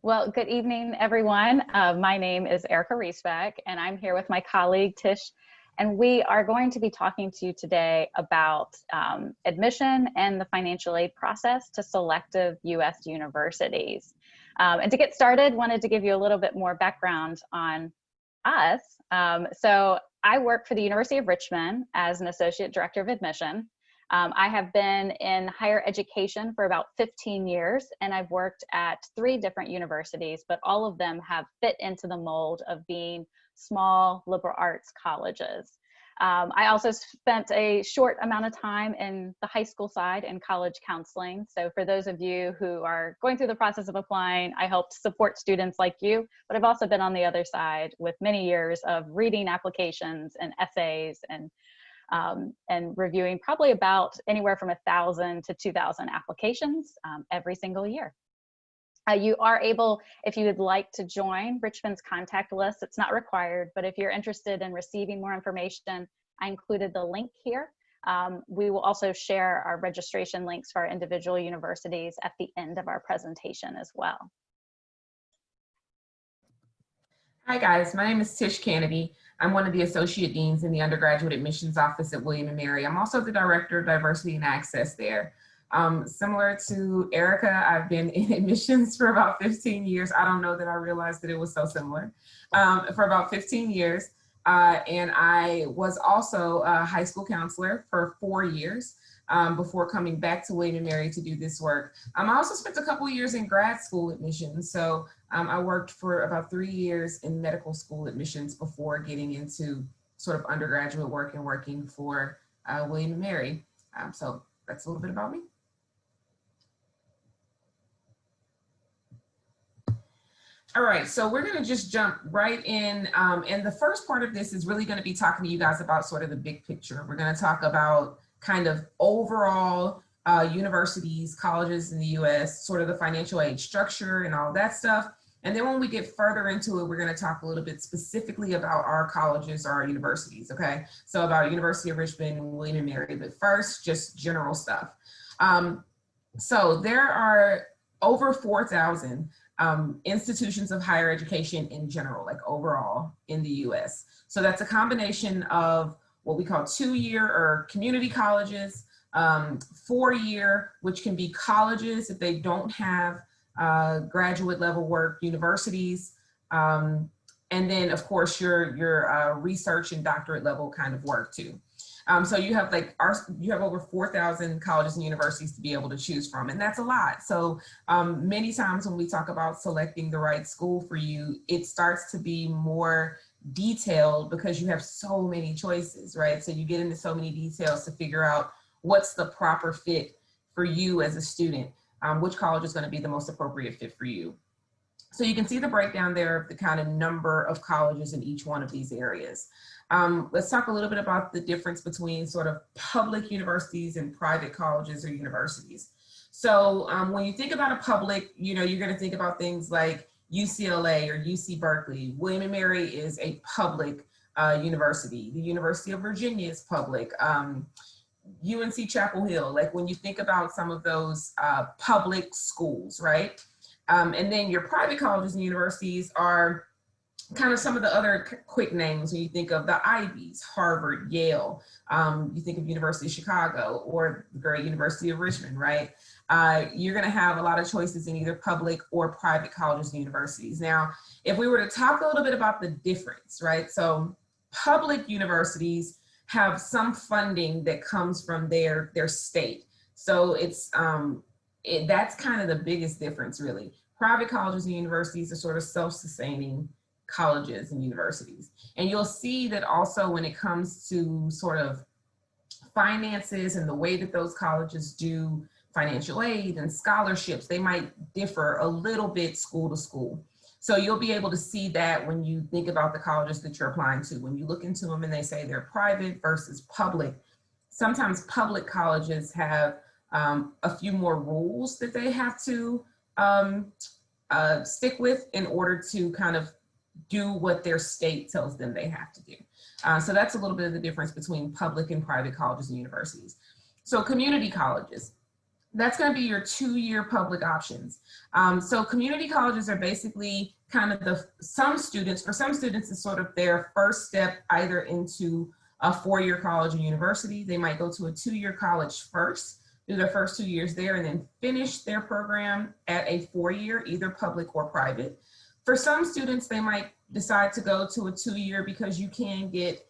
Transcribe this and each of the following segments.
Well, good evening, everyone. My name is Erica Riesbeck, and I'm here with my colleague Tish, and we are going to be talking to you today about admission and the financial aid process to selective U.S. universities. And to get started, wanted to give you a little bit more background on us. So I work for the University of Richmond as an Associate Director of Admission. I have been in higher education for about 15 years, and I've worked at 3 different universities, but all of them have fit into the mold of being small liberal arts colleges. I also spent a short amount of time in the high school side in college counseling. So for those of you who are going through the process of applying, I helped support students like you, but I've also been on the other side with many years of reading applications and essays and reviewing probably about anywhere from 1,000 to 2,000 applications every single year. You are able, if you would like to join Richmond's contact list, it's not required, but if you're interested in receiving more information, I included the link here. We will also share our registration links for our individual universities at the end of our presentation as well. Hi guys, my name is Tish Kennedy. I'm one of the Associate Deans in the Undergraduate Admissions Office at William & Mary. I'm also the Director of Diversity and Access there. Similar to Erica, I've been in admissions for about 15 years. I don't know that I realized that it was so similar. For about 15 years. And I was also a high school counselor for 4 years before coming back to William & Mary to do this work. I also spent a couple of years in grad school admissions. So I worked for about 3 years in medical school admissions before getting into sort of undergraduate work and working for William & Mary. So that's a little bit about me. All right, so we're gonna just jump right in. And the first part of this is really gonna be talking to you guys about sort of the big picture. We're gonna talk about kind of overall universities, colleges in the US, sort of the financial aid structure and all that stuff. And then when we get further into it, we're gonna talk a little bit specifically about our colleges or our universities, okay? So about University of Richmond and William & Mary, but first, just general stuff. So there are over 4,000 institutions of higher education in general, like overall in the US. So that's a combination of what we call 2-year or community colleges, 4-year, which can be colleges if they don't have graduate level work, universities, and then of course your research and doctorate level kind of work too. So you have you have over 4,000 colleges and universities to be able to choose from, and that's a lot. So many times when we talk about selecting the right school for you, it starts to be more detailed because you have so many choices, right? So you get into so many details to figure out what's the proper fit for you as a student, which college is going to be the most appropriate fit for you. So you can see the breakdown there of the kind of number of colleges in each one of these areas. Let's talk a little bit about the difference between sort of public universities and private colleges or universities. So when you think about a public, you're going to think about things like UCLA or UC Berkeley. William & Mary is a public university. The University of Virginia is public. UNC Chapel Hill, like when you think about some of those public schools, right? And then your private colleges and universities are kind of some of the other quick names when you think of the Ivies, Harvard, Yale, you think of University of Chicago or the great University of Richmond, right? You're gonna have a lot of choices in either public or private colleges and universities. Now, if we were to talk a little bit about the difference, right? So public universities have some funding that comes from their state. So it's, that's kind of the biggest difference really. Private colleges and universities are sort of self-sustaining colleges and universities. And you'll see that also when it comes to sort of finances and the way that those colleges do financial aid and scholarships, they might differ a little bit school to school. So you'll be able to see that when you think about the colleges that you're applying to. When you look into them and they say they're private versus public, sometimes public colleges have a few more rules that they have to stick with in order to kind of do what their state tells them they have to do. So that's a little bit of the difference between public and private colleges and universities. So community colleges. That's going to be your 2-year public options. So community colleges are basically kind of for some students, it's sort of their first step either into a 4-year college or university. They might go to a 2-year college first, do their first 2 years there, and then finish their program at a 4-year, either public or private. For some students, they might decide to go to a 2-year because you can get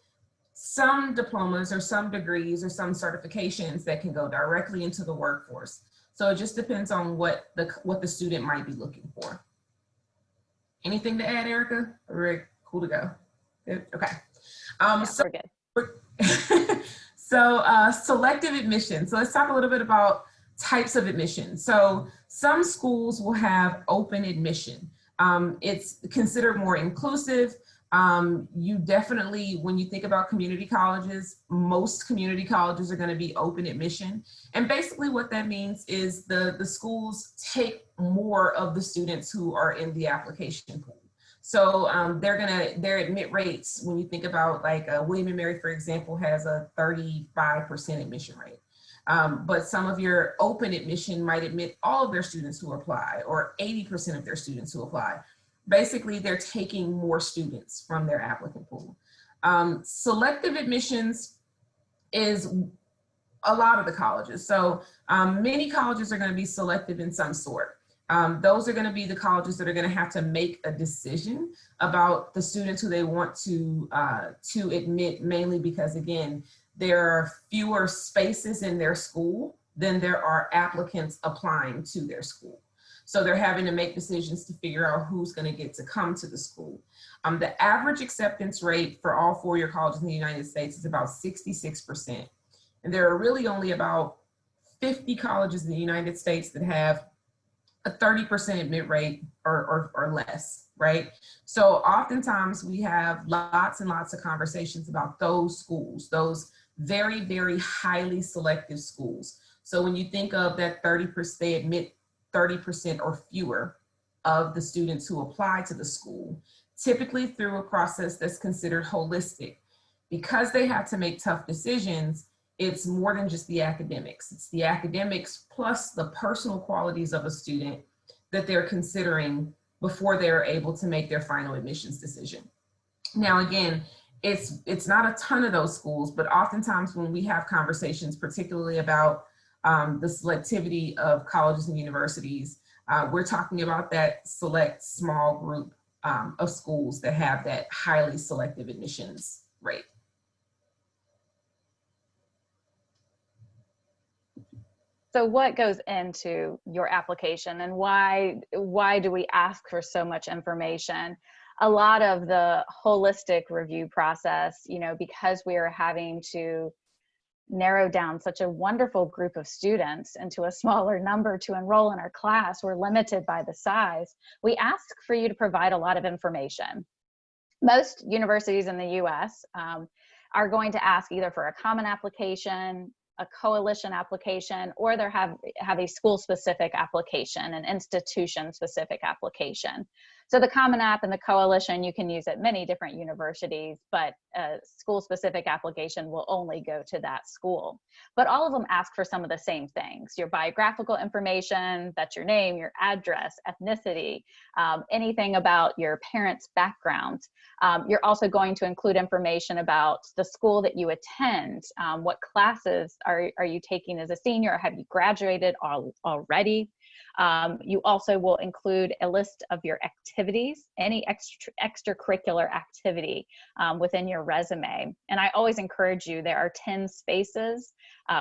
some diplomas or some degrees or some certifications that can go directly into the workforce. So it just depends on what the student might be looking for. Anything to add, Erica? We're cool to go. Good. Okay. Yeah, So we're good. Selective admission. So let's talk a little bit about types of admission. So some schools will have open admission. It's considered more inclusive. You definitely, when you think about community colleges, most community colleges are going to be open admission. And basically what that means is the schools take more of the students who are in the application pool. So their admit rates, when you think about like William & Mary, for example, has a 35% admission rate. But some of your open admission might admit all of their students who apply, or 80% of their students who apply. Basically, they're taking more students from their applicant pool. Selective admissions is a lot of the colleges. So many colleges are going to be selective in some sort. Those are going to be the colleges that are going to have to make a decision about the students who they want to admit, mainly because, again, there are fewer spaces in their school than there are applicants applying to their school. So they're having to make decisions to figure out who's going to get to come to the school. The average acceptance rate for all 4-year colleges in the United States is about 66%. And there are really only about 50 colleges in the United States that have a 30% admit rate or less, right? So oftentimes we have lots and lots of conversations about those schools, those very, very highly selective schools. So when you think of that 30%, they admit 30% or fewer of the students who apply to the school, typically through a process that's considered holistic. Because they have to make tough decisions, it's more than just the academics. It's the academics plus the personal qualities of a student that they're considering before they're able to make their final admissions decision. Now, again, it's not a ton of those schools, but oftentimes when we have conversations, particularly about the selectivity of colleges and universities, we're talking about that select small group of schools that have that highly selective admissions rate. So what goes into your application, and why do we ask for so much information? A lot of the holistic review process, because we are having to narrow down such a wonderful group of students into a smaller number to enroll in our class, we're limited by the size. We ask for you to provide a lot of information. Most universities in the US are going to ask either for a common application, a coalition application, or they have a school-specific application, an institution-specific application. So the Common App and the coalition, you can use at many different universities, but a school-specific application will only go to that school. But all of them ask for some of the same things: your biographical information, that's your name, your address, ethnicity, anything about your parents' background. You're also going to include information about the school that you attend. What classes are you taking as a senior, or have you graduated already? You also will include a list of your activities, any extracurricular activity within your resume. And I always encourage you, there are 10 spaces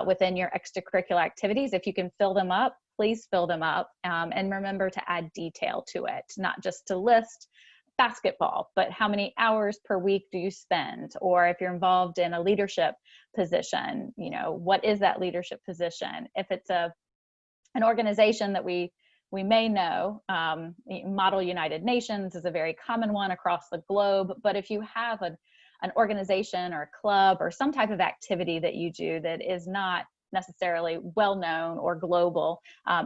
within your extracurricular activities. If you can fill them up, please fill them up, and remember to add detail to it, not just to list basketball, but how many hours per week do you spend? Or if you're involved in a leadership position, what is that leadership position? If it's an organization that we may know, Model United Nations is a very common one across the globe. But if you have an organization or a club or some type of activity that you do that is not necessarily well-known or global,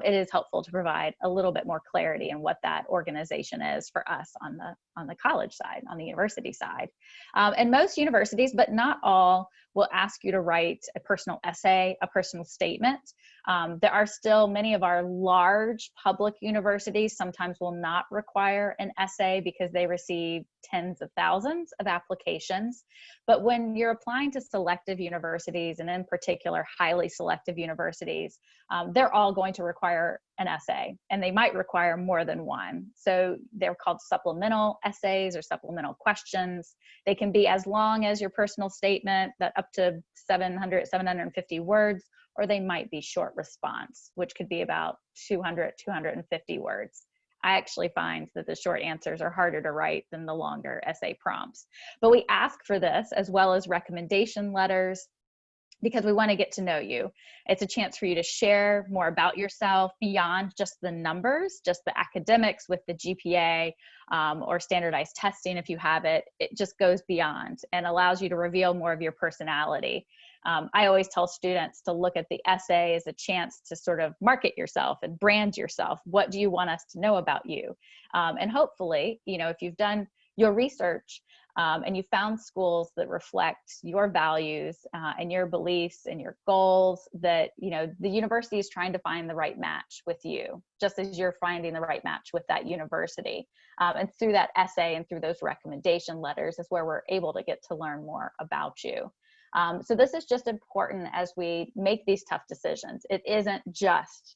it is helpful to provide a little bit more clarity in what that organization is for us on the college side, on the university side. And most universities, but not all, will ask you to write a personal essay, a personal statement. There are still many of our large public universities sometimes will not require an essay because they receive tens of thousands of applications. But when you're applying to selective universities, and in particular highly selective universities, they're all going to require an essay, and they might require more than one. So they're called supplemental essays or supplemental questions. They can be as long as your personal statement, that up to 700, 750 words, or they might be short response, which could be about 200, 250 words. I actually find that the short answers are harder to write than the longer essay prompts. But we ask for this as well as recommendation letters, because we want to get to know you. It's a chance for you to share more about yourself beyond just the numbers, just the academics with the GPA or standardized testing if you have it. It just goes beyond and allows you to reveal more of your personality. I always tell students to look at the essay as a chance to sort of market yourself and brand yourself. What do you want us to know about you? And hopefully, you know, if you've done your research and you found schools that reflect your values and your beliefs and your goals, that, you know, the university is trying to find the right match with you, just as you're finding the right match with that university. And through that essay and through those recommendation letters is where we're able to get to learn more about you. So this is just important as we make these tough decisions. It isn't just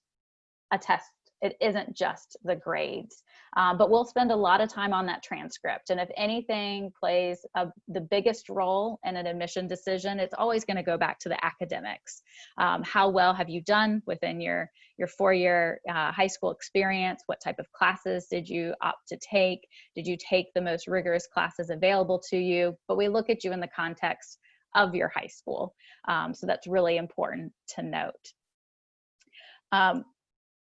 a test. It isn't just the grades, but we'll spend a lot of time on that transcript. And if anything plays the biggest role in an admission decision, it's always going to go back to the academics. How well have you done within your 4-year high school experience? What type of classes did you opt to take? Did you take the most rigorous classes available to you? But we look at you in the context of your high school. So that's really important to note.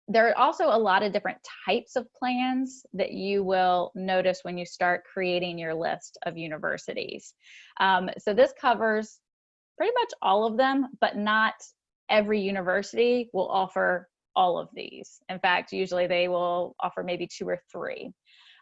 There are also a lot of different types of plans that you will notice when you start creating your list of universities. So this covers pretty much all of them, but not every university will offer all of these. In fact, usually they will offer maybe 2 or 3.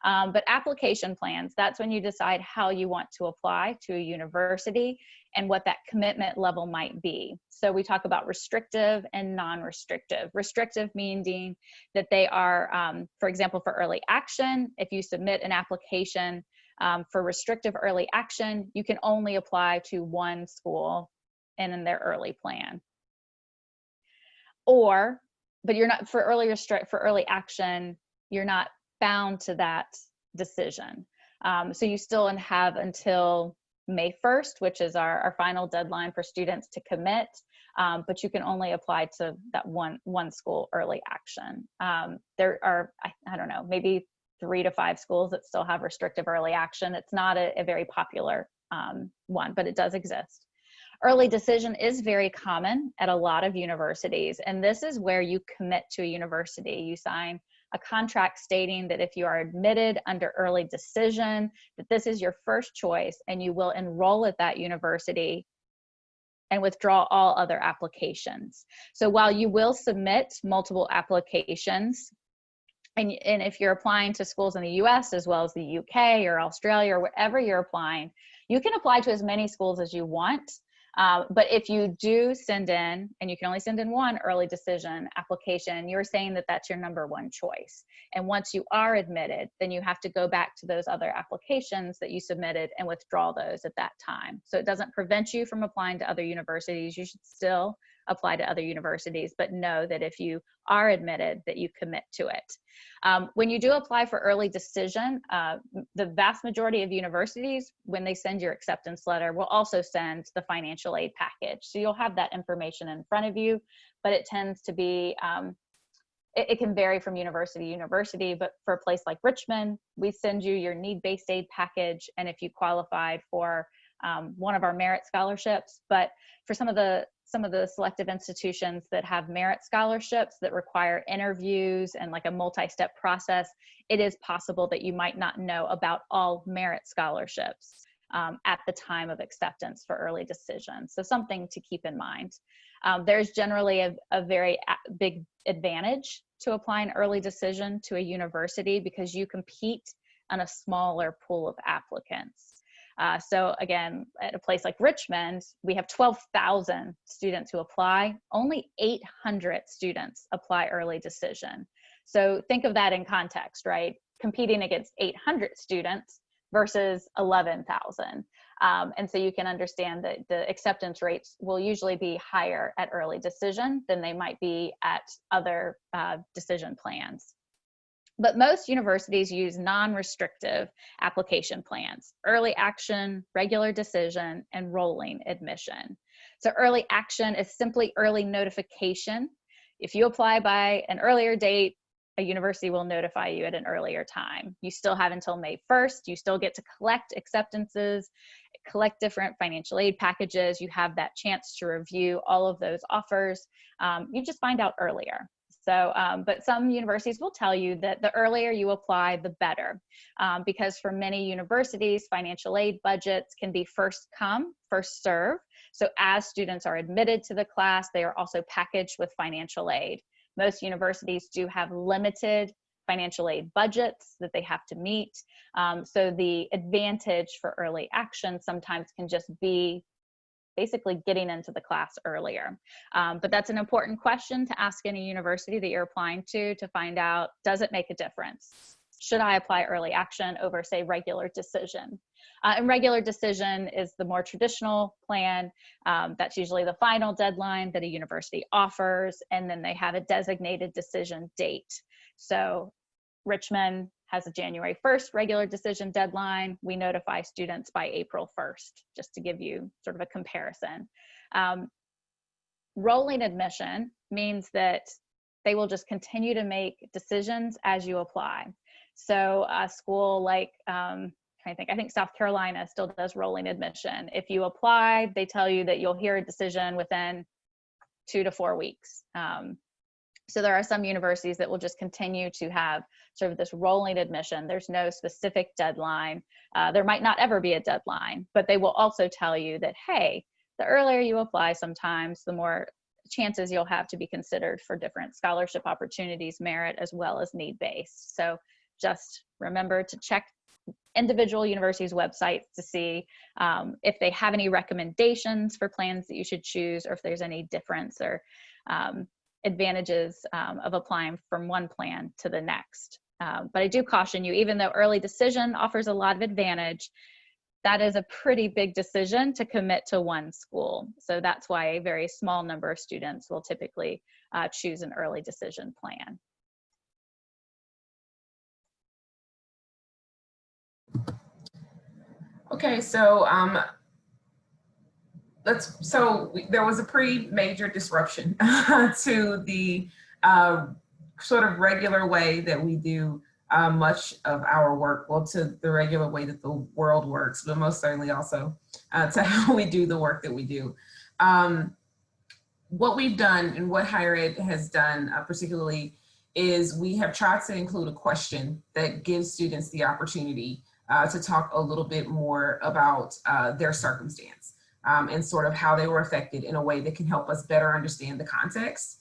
But application plans, that's when you decide how you want to apply to a university and what that commitment level might be. So we talk about restrictive and non-restrictive. Restrictive meaning that they are, for example, for early action, if you submit an application for restrictive early action, you can only apply to one school and in their early plan. But you're not, for early action, you're not bound to that decision. So you still have until May 1st, which is our final deadline for students to commit, but you can only apply to that one school early action. There are, I don't know, maybe 3 to 5 schools that still have restrictive early action. It's not a very popular one, but it does exist. Early decision is very common at a lot of universities, and this is where you commit to a university. You sign a contract stating that if you are admitted under early decision, that this is your first choice and you will enroll at that university and withdraw all other applications. So while you will submit multiple applications, and if you're applying to schools in the US as well as the UK or Australia or wherever you're applying, you can apply to as many schools as you want. But if you do send in, and you can only send in one early decision application, you're saying that that's your number one choice. And once you are admitted, then you have to go back to those other applications that you submitted and withdraw those at that time. So it doesn't prevent you from applying to other universities. You should still apply to other universities, but know that if you are admitted, that you commit to it. When you do apply for early decision, the vast majority of universities, when they send your acceptance letter, will also send the financial aid package. So you'll have that information in front of you, but it tends to be, it can vary from university to university, but for a place like Richmond, we send you your need-based aid package, and if you qualified for one of our merit scholarships. But for some of the selective institutions that have merit scholarships that require interviews and like a multi-step process, it is possible that you might not know about all merit scholarships at the time of acceptance for early decision. So something to keep in mind. There's generally a very big advantage to applying early decision to a university because you compete on a smaller pool of applicants. So again, at a place like Richmond, we have 12,000 students who apply. Only 800 students apply early decision. So think of that in context, right? Competing against 800 students versus 11,000. And so you can understand that the acceptance rates will usually be higher at early decision than they might be at other decision plans. But most universities use non-restrictive application plans: early action, regular decision, and rolling admission. So early action is simply early notification. If you apply by an earlier date, a university will notify you at an earlier time. You still have until May 1st. You still get to collect acceptances, collect different financial aid packages. You have that chance to review all of those offers. You just find out earlier. So, but some universities will tell you that the earlier you apply, the better, because for many universities, financial aid budgets can be first come, first serve. So as students are admitted to the class, they are also packaged with financial aid. Most universities do have limited financial aid budgets that they have to meet. So the advantage for early action sometimes can just be basically getting into the class earlier. But that's an important question to ask any university that you're applying to find out, does it make a difference? Should I apply early action over, say, regular decision? And regular decision is the more traditional plan. That's usually the final deadline that a university offers, and then they have a designated decision date. So Richmond has a January 1st regular decision deadline. We notify students by April 1st, just to give you sort of a comparison. Rolling admission means that they will just continue to make decisions as you apply. So a school like, I think South Carolina still does rolling admission. If you apply, they tell you that you'll hear a decision within 2 to 4 weeks. So there are some universities that will just continue to have sort of this rolling admission. There's no specific deadline. There might not ever be a deadline, but they will also tell you that, hey, the earlier you apply sometimes, the more chances you'll have to be considered for different scholarship opportunities, merit, as well as need-based. So just remember to check individual universities' websites to see if they have any recommendations for plans that you should choose, or if there's any difference or advantages of applying from one plan to the next. But I do caution you, even though early decision offers a lot of advantage, that is a pretty big decision to commit to one school. So that's why a very small number of students will typically choose an early decision plan. Okay, so there was a pretty major disruption to the sort of regular way that we do much of our work, well, to the regular way that the world works, but most certainly also to how we do the work that we do. What we've done and what higher ed has done particularly is we have tried to include a question that gives students the opportunity to talk a little bit more about their circumstance and sort of how they were affected in a way that can help us better understand the context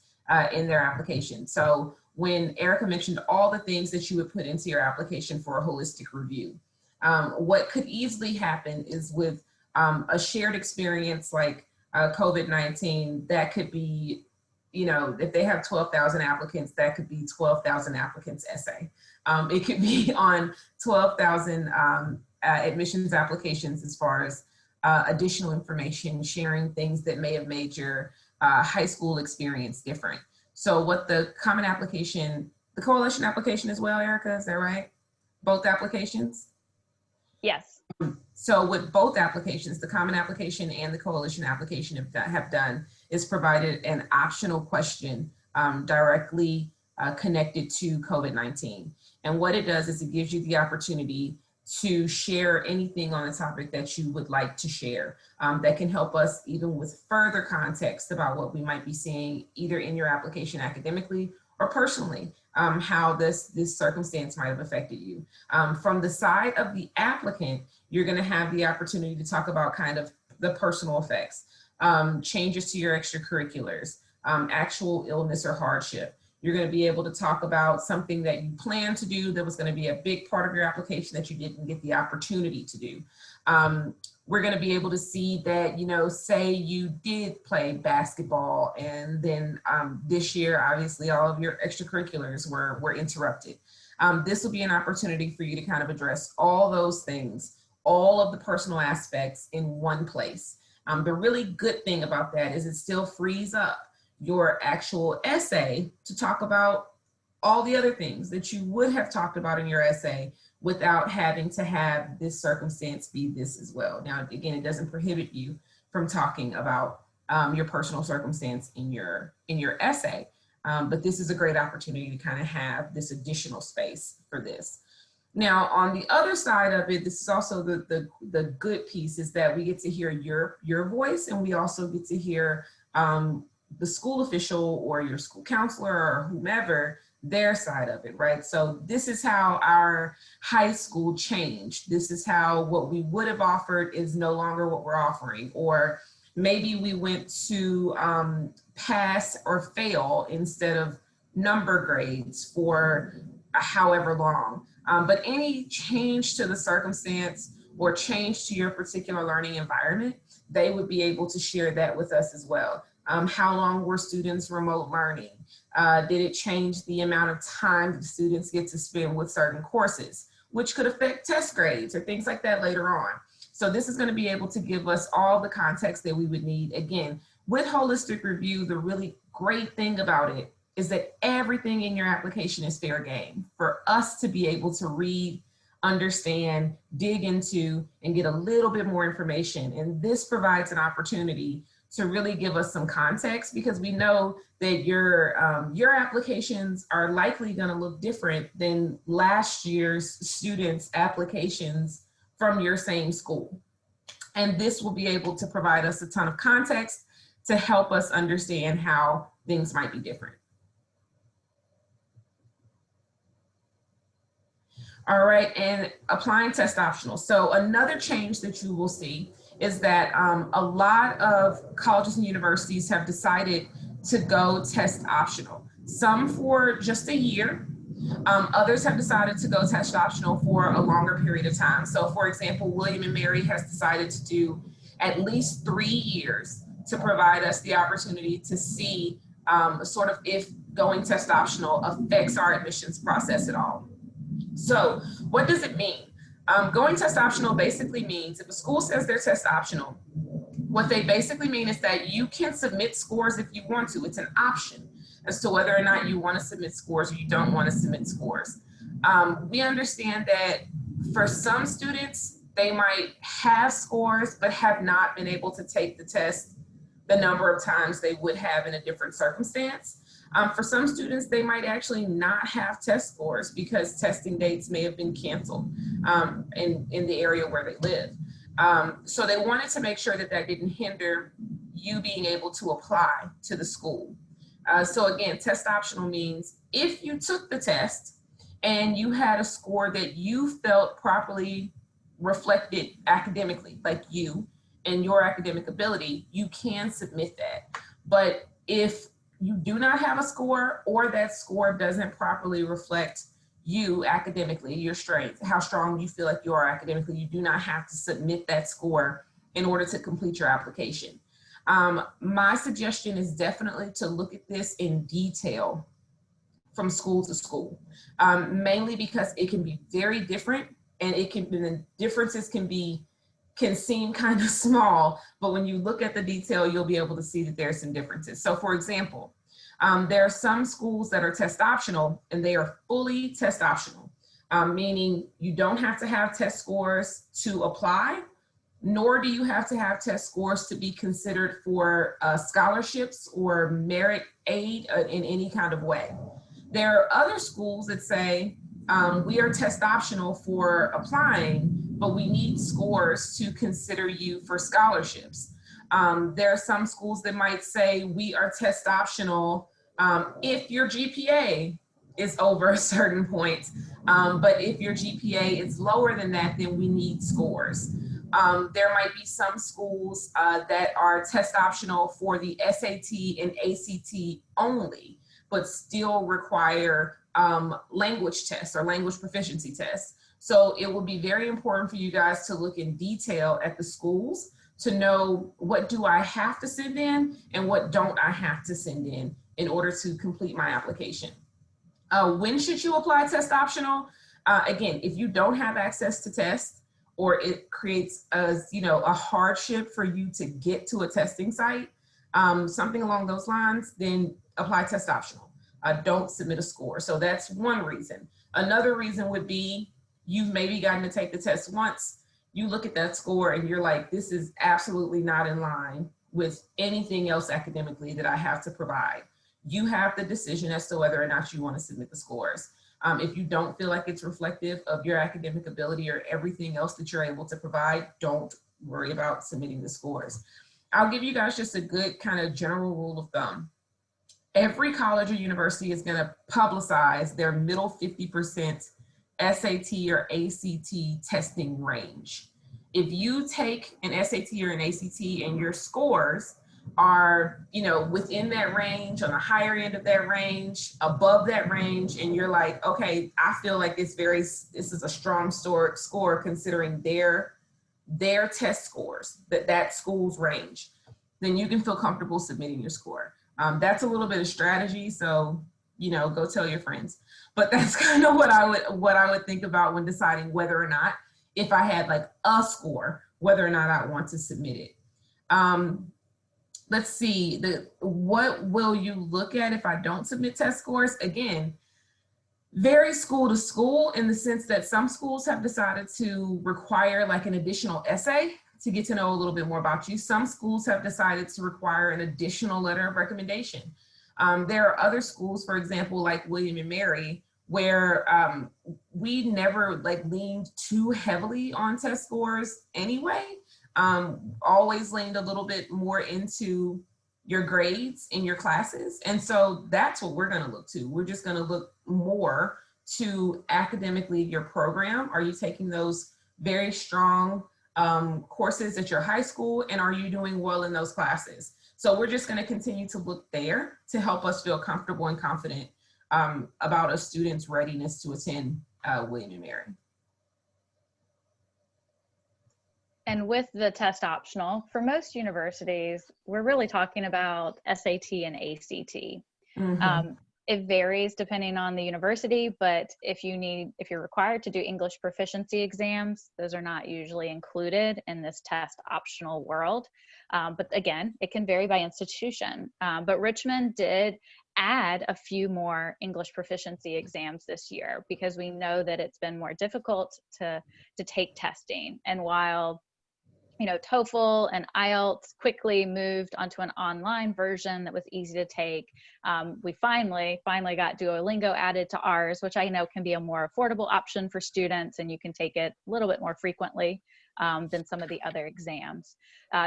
in their application. So when Erica mentioned all the things that you would put into your application for a holistic review, what could easily happen is with a shared experience like COVID-19, that could be, you know, if they have 12,000 applicants, that could be 12,000 applicants essay. It could be on 12,000 admissions applications as far as additional information, sharing things that may have made your high school experience different. So what the common application, the coalition application as well, Erica, is that right? Both applications? Yes. So with both applications, the common application and the coalition application have done is provided an optional question directly connected to COVID-19. And what it does is it gives you the opportunity to share anything on the topic that you would like to share that can help us even with further context about what we might be seeing either in your application academically or personally, how this circumstance might have affected you. From the side of the applicant, you're gonna have the opportunity to talk about kind of the personal effects, changes to your extracurriculars, actual illness or hardship. You're going to be able to talk about something that you plan to do that was going to be a big part of your application that you didn't get the opportunity to do. We're going to be able to see that, you know, say you did play basketball and then this year, obviously, all of your extracurriculars were interrupted. This will be an opportunity for you to kind of address all those things, all of the personal aspects in one place. The really good thing about that is it still frees up your actual essay to talk about all the other things that you would have talked about in your essay without having to have this circumstance be this as well. Now, again, it doesn't prohibit you from talking about your personal circumstance in your essay, but this is a great opportunity to kind of have this additional space for this. Now, on the other side of it, this is also the good piece, is that we get to hear your voice, and we also get to hear the school official or your school counselor or whomever, their side of it, right? So this is how our high school changed. This is how what we would have offered is no longer what we're offering. Or maybe we went to pass or fail instead of number grades for however long. But any change to the circumstance or change to your particular learning environment, they would be able to share that with us as well. How long were students remote learning? Did it change the amount of time that students get to spend with certain courses, which could affect test grades or things like that later on? So this is going to be able to give us all the context that we would need. Again, with holistic review, the really great thing about it is that everything in your application is fair game for us to be able to read, understand, dig into, and get a little bit more information. And this provides an opportunity to really give us some context, because we know that your applications are likely going to look different than last year's students' applications from your same school. And this will be able to provide us a ton of context to help us understand how things might be different. All right, and applying test optional. So another change that you will see is that a lot of colleges and universities have decided to go test optional. Some for just a year, others have decided to go test optional for a longer period of time. So for example, William and Mary has decided to do at least 3 years to provide us the opportunity to see sort of if going test optional affects our admissions process at all. So what does it mean? Going test optional basically means if a school says they're test optional, what they basically mean is that you can submit scores if you want to. It's an option as to whether or not you want to submit scores or you don't want to submit scores. We understand that for some students, they might have scores but have not been able to take the test the number of times they would have in a different circumstance. For some students, they might actually not have test scores because testing dates may have been canceled in the area where they live. So they wanted to make sure that that didn't hinder you being able to apply to the school. So again, test optional means if you took the test and you had a score that you felt properly reflected academically, like you and your academic ability, you can submit that. But if you do not have a score, or that score doesn't properly reflect you academically, your strength, how strong you feel like you are academically, you do not have to submit that score in order to complete your application. My suggestion is definitely to look at this in detail from school to school, mainly because it can be very different, and the differences can seem kind of small, but when you look at the detail, you'll be able to see that there's some differences. So for example, there are some schools that are test optional and they are fully test optional, meaning you don't have to have test scores to apply, nor do you have to have test scores to be considered for scholarships or merit aid in any kind of way. There are other schools that say, we are test optional for applying, but we need scores to consider you for scholarships. There are some schools that might say we are test optional if your GPA is over a certain point, but if your GPA is lower than that, then we need scores. There might be some schools that are test optional for the SAT and ACT only, but still require language tests or language proficiency tests. So it will be very important for you guys to look in detail at the schools to know what do I have to send in and what don't I have to send in order to complete my application. When should you apply test optional? Again, if you don't have access to tests or it creates a hardship for you to get to a testing site, something along those lines, then apply test optional. Don't submit a score. So that's one reason. Another reason would be you've maybe gotten to take the test once, you look at that score and you're like, this is absolutely not in line with anything else academically that I have to provide. You have the decision as to whether or not you want to submit the scores. If you don't feel like it's reflective of your academic ability or everything else that you're able to provide, don't worry about submitting the scores. I'll give you guys just a good kind of general rule of thumb. Every college or university is going to publicize their middle 50% SAT or ACT testing range. If you take an SAT or an ACT and your scores are, within that range, on the higher end of that range, above that range, and you're like, okay, I feel like this is a strong score considering their test scores, that school's range, then you can feel comfortable submitting your score. That's a little bit of strategy, so go tell your friends. But that's kind of what I would think about when deciding whether or not, if I had like a score, whether or not I want to submit it. Let's see, what will you look at if I don't submit test scores? Again, vary school to school in the sense that some schools have decided to require like an additional essay to get to know a little bit more about you. Some schools have decided to require an additional letter of recommendation. There are other schools, for example, like William and Mary, where we never leaned too heavily on test scores anyway. Always leaned a little bit more into your grades in your classes. And so that's what we're going to look to. We're just going to look more to academically your program. Are you taking those very strong courses at your high school, and are you doing well in those classes? So we're just going to continue to look there to help us feel comfortable and confident about a student's readiness to attend William and Mary. And with the test optional, for most universities, we're really talking about SAT and ACT. Mm-hmm. It varies depending on the university, but if you're required to do English proficiency exams, those are not usually included in this test optional world. But again, it can vary by institution. But Richmond did add a few more English proficiency exams this year because we know that it's been more difficult to take testing. And while TOEFL and IELTS quickly moved onto an online version that was easy to take, we finally got Duolingo added to ours, which I know can be a more affordable option for students, and you can take it a little bit more frequently than some of the other exams.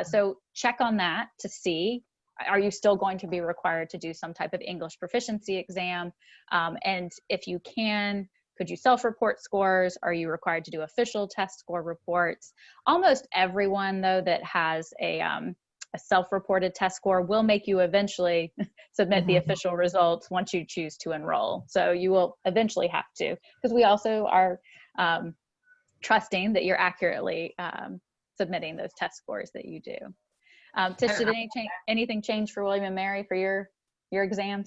So check on that to see, are you still going to be required to do some type of English proficiency exam? And if you can, could you self-report scores? Are you required to do official test score reports? Almost everyone, though, that has a self-reported test score will make you eventually submit the official results once you choose to enroll. So you will eventually have to, because we also are trusting that you're accurately submitting those test scores that you do. Tish, did anything change for William and Mary for your exams?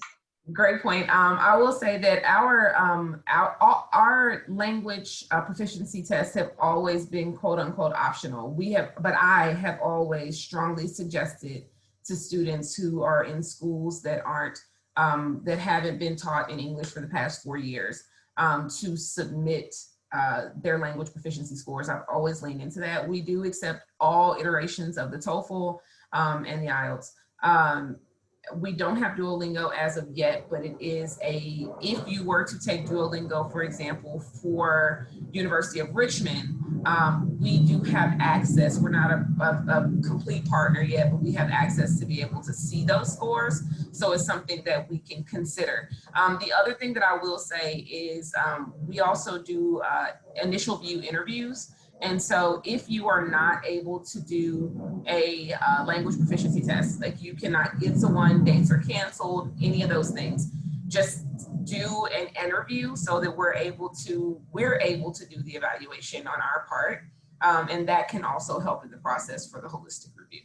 Great point. I will say that our language proficiency tests have always been quote unquote optional. But I have always strongly suggested to students who are in schools that haven't been taught in English for the past 4 years to submit their language proficiency scores. I've always leaned into that. We do accept all iterations of the TOEFL and the IELTS. We don't have Duolingo as of yet, but it is if you were to take Duolingo, for example, for University of Richmond, we do have access. We're not a complete partner yet, but we have access to be able to see those scores. So it's something that we can consider. The other thing that I will say is we also do initial view interviews. And so if you are not able to do a language proficiency test, like you cannot get to one, dates are canceled, any of those things, just do an interview so that we're able to do the evaluation on our part. And that can also help in the process for the holistic review.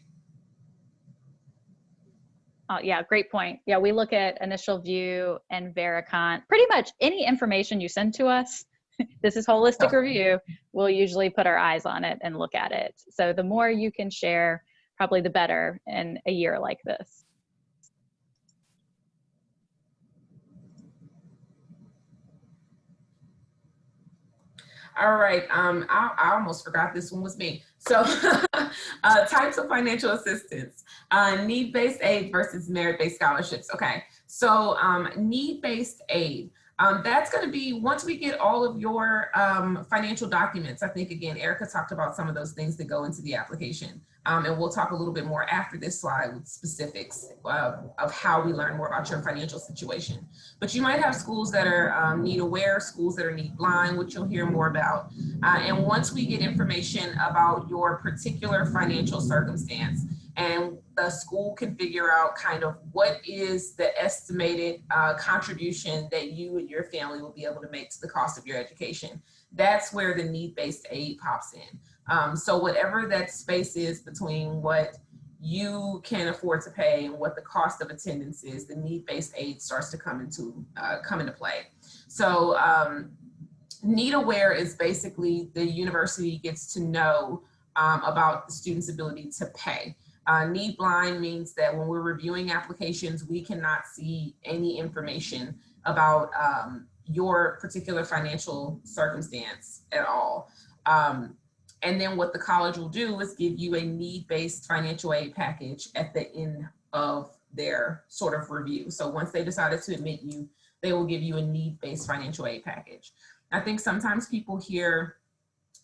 Oh, yeah, great point. Yeah, we look at initial view and Vericont. Pretty much any information you send to us, this is holistic review, we'll usually put our eyes on it and look at it. So the more you can share, probably the better in a year like this. All right, I almost forgot this one was me. So types of financial assistance, need-based aid versus merit-based scholarships. Okay, so need-based aid, that's gonna be, once we get all of your financial documents, I think again, Erica talked about some of those things that go into the application. And we'll talk a little bit more after this slide with specifics of how we learn more about your financial situation. But you might have schools that are need aware, schools that are need blind, which you'll hear more about. And once we get information about your particular financial circumstance, and the school can figure out kind of what is the estimated contribution that you and your family will be able to make to the cost of your education, that's where the need-based aid pops in. So whatever that space is between what you can afford to pay and what the cost of attendance is, the need-based aid starts to come into play. So need aware is basically the university gets to know about the student's ability to pay. Need blind means that when we're reviewing applications, we cannot see any information about your particular financial circumstance at all. And then what the college will do is give you a need-based financial aid package at the end of their sort of review. So once they decided to admit you, they will give you a need-based financial aid package. I think sometimes people hear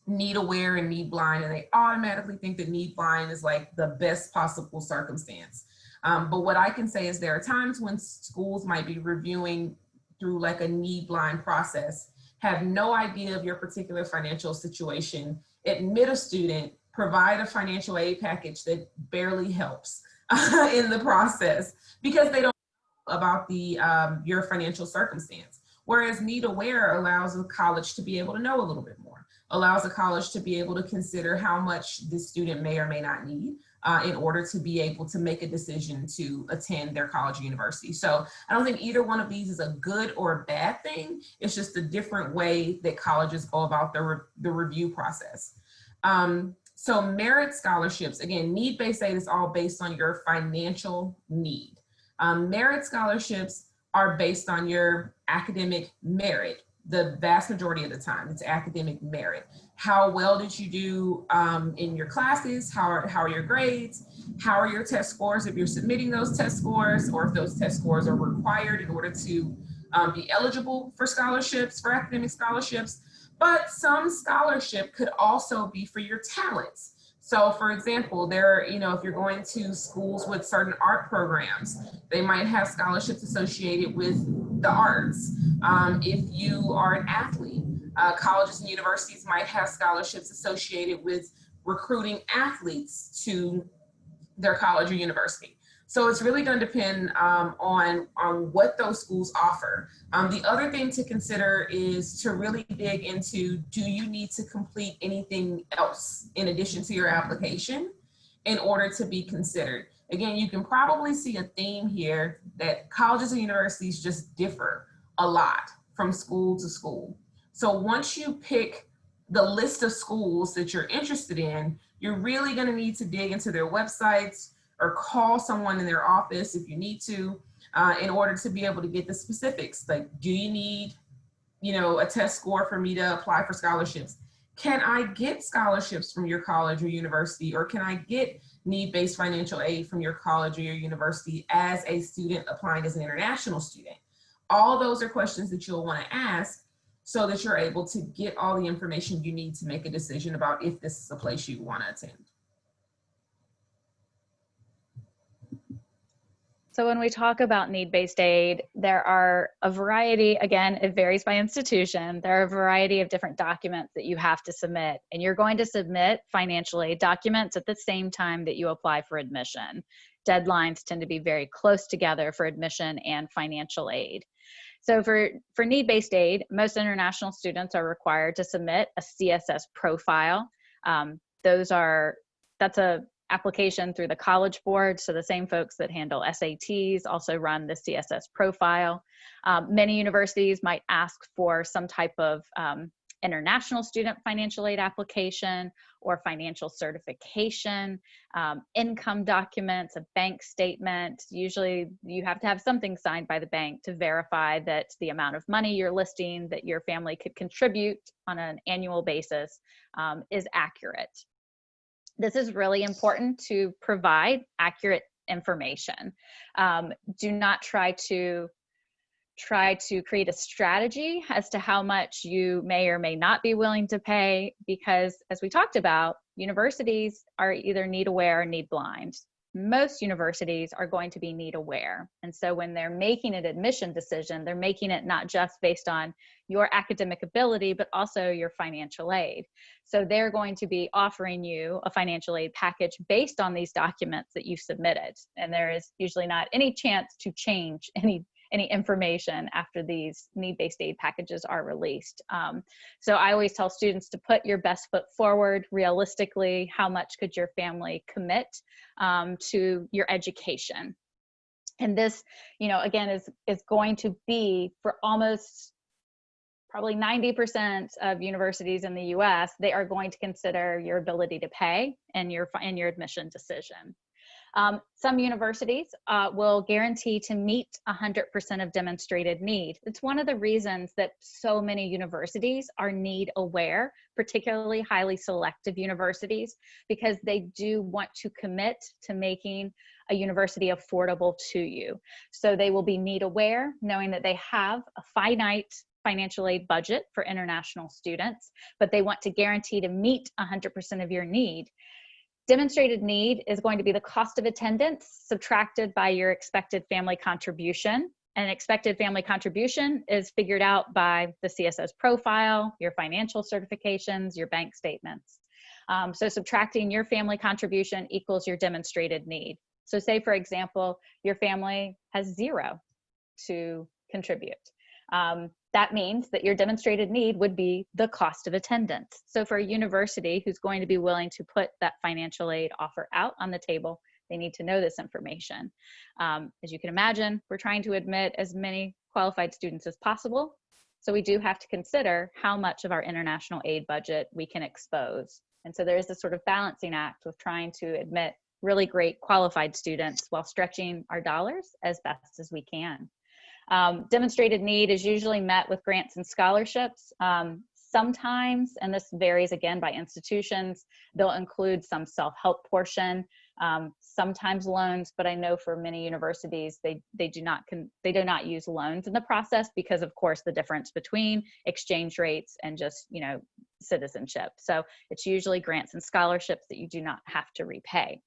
need aware and need blind and they automatically think that need blind is like the best possible circumstance. But what I can say is there are times when schools might be reviewing through like a need blind process, have no idea of your particular financial situation, admit a student, provide a financial aid package that barely helps in the process because they don't know about your financial circumstance. Whereas need aware allows a college to be able to know a little bit more, allows a college to be able to consider how much this student may or may not need in order to be able to make a decision to attend their college or university. So I don't think either one of these is a good or a bad thing. It's just a different way that colleges go about the review process. So merit scholarships, again, need-based aid is all based on your financial need. Merit scholarships are based on your academic merit. The vast majority of the time, it's academic merit. How well did you do in your classes? How are your grades? How are your test scores if you're submitting those test scores, or if those test scores are required in order to be eligible for scholarships, for academic scholarships. But some scholarship could also be for your talents. So for example, if you're going to schools with certain art programs, they might have scholarships associated with the arts. If you are an athlete, colleges and universities might have scholarships associated with recruiting athletes to their college or university. So it's really going to depend on what those schools offer. The other thing to consider is to really dig into, do you need to complete anything else in addition to your application in order to be considered? Again, you can probably see a theme here that colleges and universities just differ a lot from school to school. So once you pick the list of schools that you're interested in, you're really going to need to dig into their websites or call someone in their office if you need to, in order to be able to get the specifics. Like, do you need, a test score for me to apply for scholarships? Can I get scholarships from your college or university, or can I get need-based financial aid from your college or your university as a student applying as an international student? All those are questions that you'll want to ask so that you're able to get all the information you need to make a decision about if this is a place you want to attend. So when we talk about need-based aid, there are a variety, again, it varies by institution. There are a variety of different documents that you have to submit, and you're going to submit financial aid documents at the same time that you apply for admission. deadlines tend to be very close together for admission and financial aid. So for need-based aid, most international students are required to submit a CSS profile. That's a application through the College Board. So the same folks that handle SATs also run the CSS profile. Many universities might ask for some type of international student financial aid application or financial certification, income documents, a bank statement. Usually you have to have something signed by the bank to verify that the amount of money you're listing that your family could contribute on an annual basis is accurate. This is really important to provide accurate information. Do not try to create a strategy as to how much you may or may not be willing to pay, because as we talked about, universities are either need aware or need blind. Most universities are going to be need aware. And so when they're making an admission decision, they're making it not just based on your academic ability, but also your financial aid. So they're going to be offering you a financial aid package based on these documents that you've submitted. And there is usually not any chance to change any information after these need-based aid packages are released. So I always tell students to put your best foot forward. Realistically, how much could your family commit to your education? And this, again, is going to be for almost probably 90% of universities in the US, they are going to consider your ability to pay in your admission decision. Some universities will guarantee to meet 100% of demonstrated need. It's one of the reasons that so many universities are need aware, particularly highly selective universities, because they do want to commit to making a university affordable to you. So they will be need aware, knowing that they have a finite financial aid budget for international students, but they want to guarantee to meet 100% of your need. Demonstrated need is going to be the cost of attendance subtracted by your expected family contribution. And expected family contribution is figured out by the CSS profile, your financial certifications, your bank statements. So subtracting your family contribution equals your demonstrated need. So say, for example, your family has 0 to contribute. That means that your demonstrated need would be the cost of attendance. So for a university who's going to be willing to put that financial aid offer out on the table, they need to know this information. As you can imagine, we're trying to admit as many qualified students as possible. So we do have to consider how much of our international aid budget we can expose. And so there is this sort of balancing act with trying to admit really great qualified students while stretching our dollars as best as we can. Demonstrated need is usually met with grants and scholarships. Sometimes, and this varies again by institutions, they'll include some self-help portion, sometimes loans, but I know for many universities, they do not use loans in the process because, of course, the difference between exchange rates and just, citizenship. So it's usually grants and scholarships that you do not have to repay.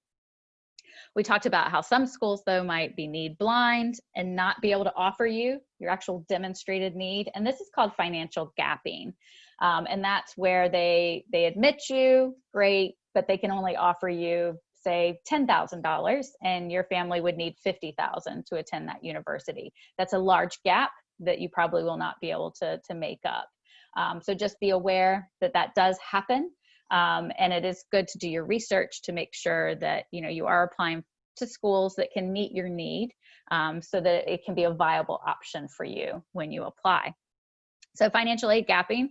We talked about how some schools, though, might be need blind and not be able to offer you your actual demonstrated need. And this is called financial gapping. And that's where they admit you, great, but they can only offer you, say, $10,000, and your family would need $50,000 to attend that university. That's a large gap that you probably will not be able to make up. So just be aware that that does happen. And it is good to do your research to make sure that you are applying to schools that can meet your need, so that it can be a viable option for you when you apply. So financial aid gapping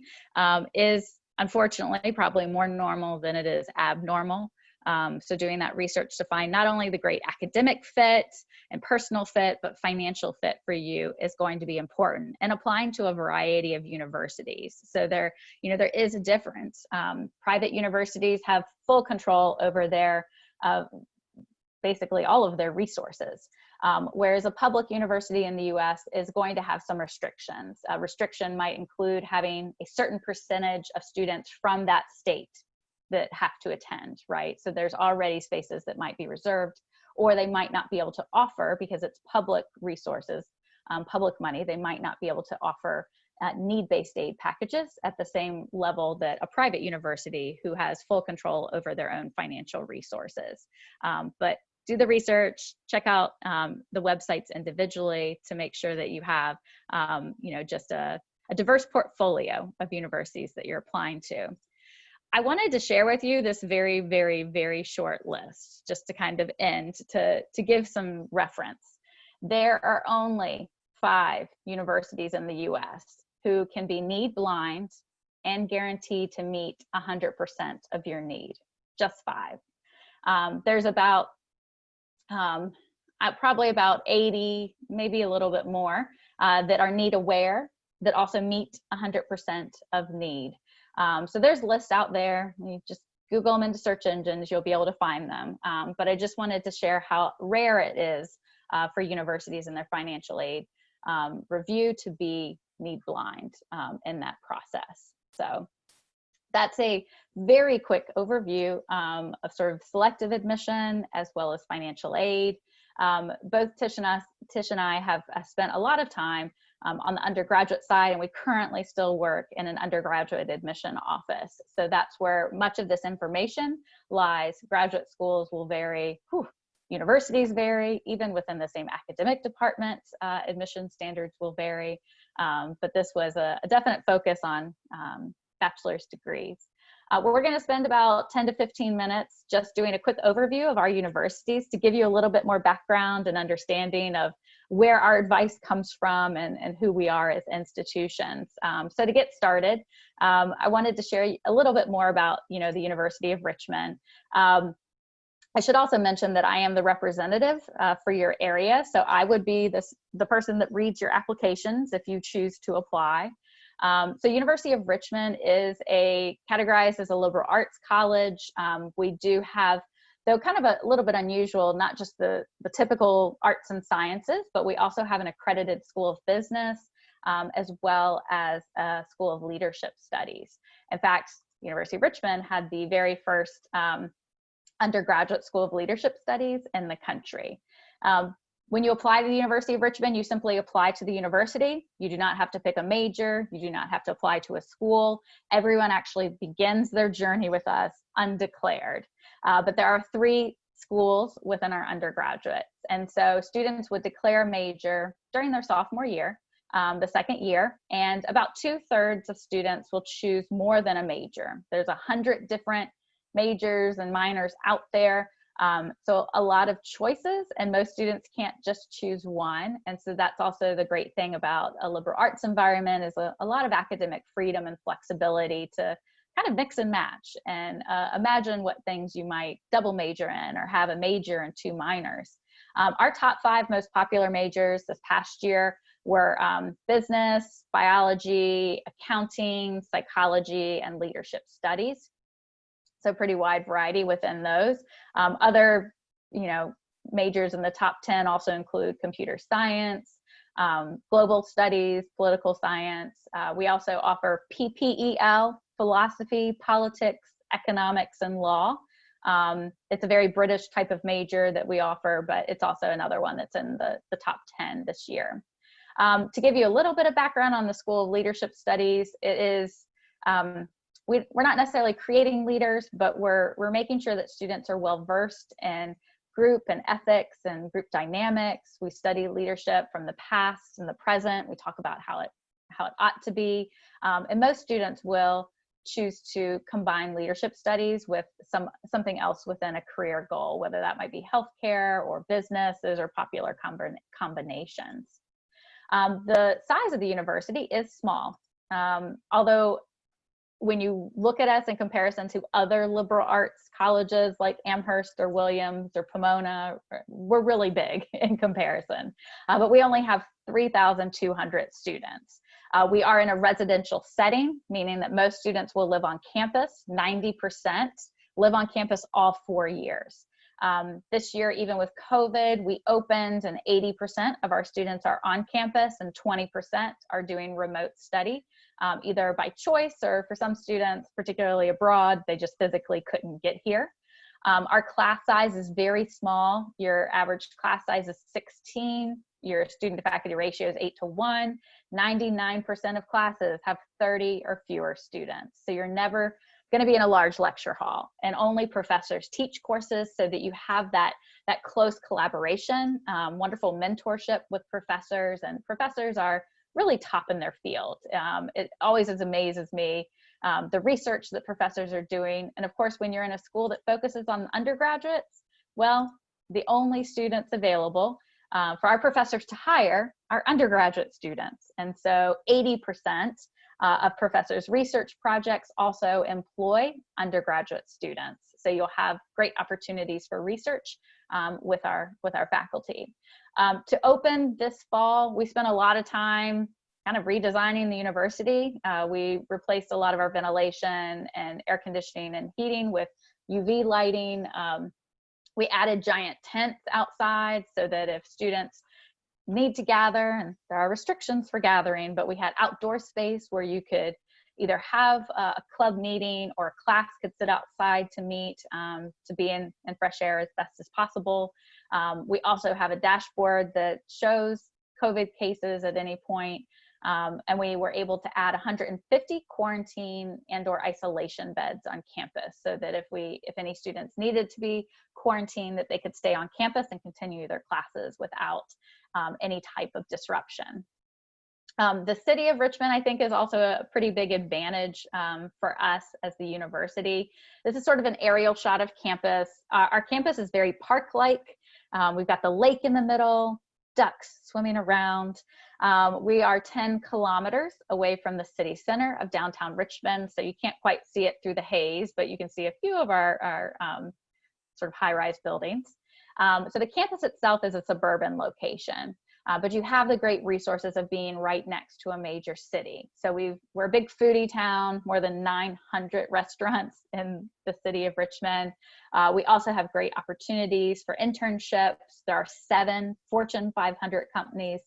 is unfortunately probably more normal than it is abnormal. So doing that research to find not only the great academic fit and personal fit, but financial fit for you is going to be important, and applying to a variety of universities. So there is a difference. Private universities have full control over their, basically all of their resources. Whereas a public university in the US is going to have some restrictions. A restriction might include having a certain percentage of students from that state that have to attend, right? So there's already spaces that might be reserved, or they might not be able to offer, because it's public resources, public money, they might not be able to offer need-based aid packages at the same level that a private university who has full control over their own financial resources. But do the research, check out the websites individually to make sure that you have, just a diverse portfolio of universities that you're applying to. I wanted to share with you this very, very, very short list just to kind of end, to give some reference. There are only 5 universities in the US who can be need blind and guaranteed to meet 100% of your need, just 5. There's about, probably about 80, maybe a little bit more, that are need aware, that also meet 100% of need. So there's lists out there. You just Google them into search engines, you'll be able to find them. But I just wanted to share how rare it is for universities in their financial aid review to be need blind in that process. So that's a very quick overview of sort of selective admission as well as financial aid. Both Tish and I have spent a lot of time on the undergraduate side, and we currently still work in an undergraduate admission office. So that's where much of this information lies. Graduate schools will vary, universities vary, even within the same academic department, admission standards will vary. But this was a definite focus on bachelor's degrees. We're going to spend about 10 to 15 minutes just doing a quick overview of our universities to give you a little bit more background and understanding of where our advice comes from and who we are as institutions. So to get started, I wanted to share a little bit more about, the University of Richmond. I should also mention that I am the representative for your area. So I would be the person that reads your applications if you choose to apply. So University of Richmond is categorized as a liberal arts college. We do have, though kind of a little bit unusual, not just the typical arts and sciences, but we also have an accredited School of Business, as well as a School of Leadership Studies. In fact, University of Richmond had the very first undergraduate School of Leadership Studies in the country. When you apply to the University of Richmond, you simply apply to the university. You do not have to pick a major. You do not have to apply to a school. Everyone actually begins their journey with us undeclared. But there are 3 schools within our undergraduates. And so students would declare a major during their sophomore year, the second year, and about 2/3 of students will choose more than a major. There's 100 different majors and minors out there. So a lot of choices, and most students can't just choose one. And so that's also the great thing about a liberal arts environment, is a lot of academic freedom and flexibility to kind of mix and match and imagine what things you might double major in or have a major and 2 minors. Our top 5 most popular majors this past year were business, biology, accounting, psychology, and leadership studies. So pretty wide variety within those. Other, majors in the top 10 also include computer science, global studies, political science. We also offer PPEL, philosophy, politics, economics, and law. It's a very British type of major that we offer, but it's also another one that's in the top 10 this year. To give you a little bit of background on the School of Leadership Studies, it is, we're not necessarily creating leaders, but we're making sure that students are well versed in group and ethics and group dynamics. We study leadership from the past and the present. We talk about how it ought to be. And most students will choose to combine leadership studies with something else within a career goal, whether that might be healthcare or businesses or popular combinations. The size of the university is small, although when you look at us in comparison to other liberal arts colleges like Amherst or Williams or Pomona, we're really big in comparison. But we only have 3,200 students. We are in a residential setting, meaning that most students will live on campus. 90% live on campus all 4 years. This year, even with COVID, we opened and 80% of our students are on campus and 20% are doing remote study, either by choice or for some students, particularly abroad, they just physically couldn't get here. Our class size is very small. Your average class size is 16. Your student to faculty ratio is 8:1. 99% of classes have 30 or fewer students. So you're never going to be in a large lecture hall, and only professors teach courses so that you have that close collaboration, wonderful mentorship with professors, and professors are really top in their field. It always amazes me the research that professors are doing. And of course, when you're in a school that focuses on undergraduates, well, the only students available for our professors to hire are undergraduate students. And so 80% of professors' research projects also employ undergraduate students. So you'll have great opportunities for research with our faculty. To open this fall, we spent a lot of time kind of redesigning the university. We replaced a lot of our ventilation and air conditioning and heating with UV lighting. We added giant tents outside so that if students need to gather, and there are restrictions for gathering, but we had outdoor space where you could either have a club meeting or a class could sit outside to meet, to be in fresh air as best as possible. We also have a dashboard that shows COVID cases at any point. And we were able to add 150 quarantine and/or isolation beds on campus, so that if any students needed to be quarantined, that they could stay on campus and continue their classes without any type of disruption. The city of Richmond, I think, is also a pretty big advantage for us as the university. This is sort of an aerial shot of campus. Our campus is very park-like. We've got the lake in the middle, ducks swimming around. We are 10 kilometers away from the city center of downtown Richmond, so you can't quite see it through the haze, but you can see a few of our sort of high-rise buildings. So the campus itself is a suburban location, but you have the great resources of being right next to a major city. So we're a big foodie town, more than 900 restaurants in the city of Richmond. We also have great opportunities for internships. There are 7 Fortune 500 companies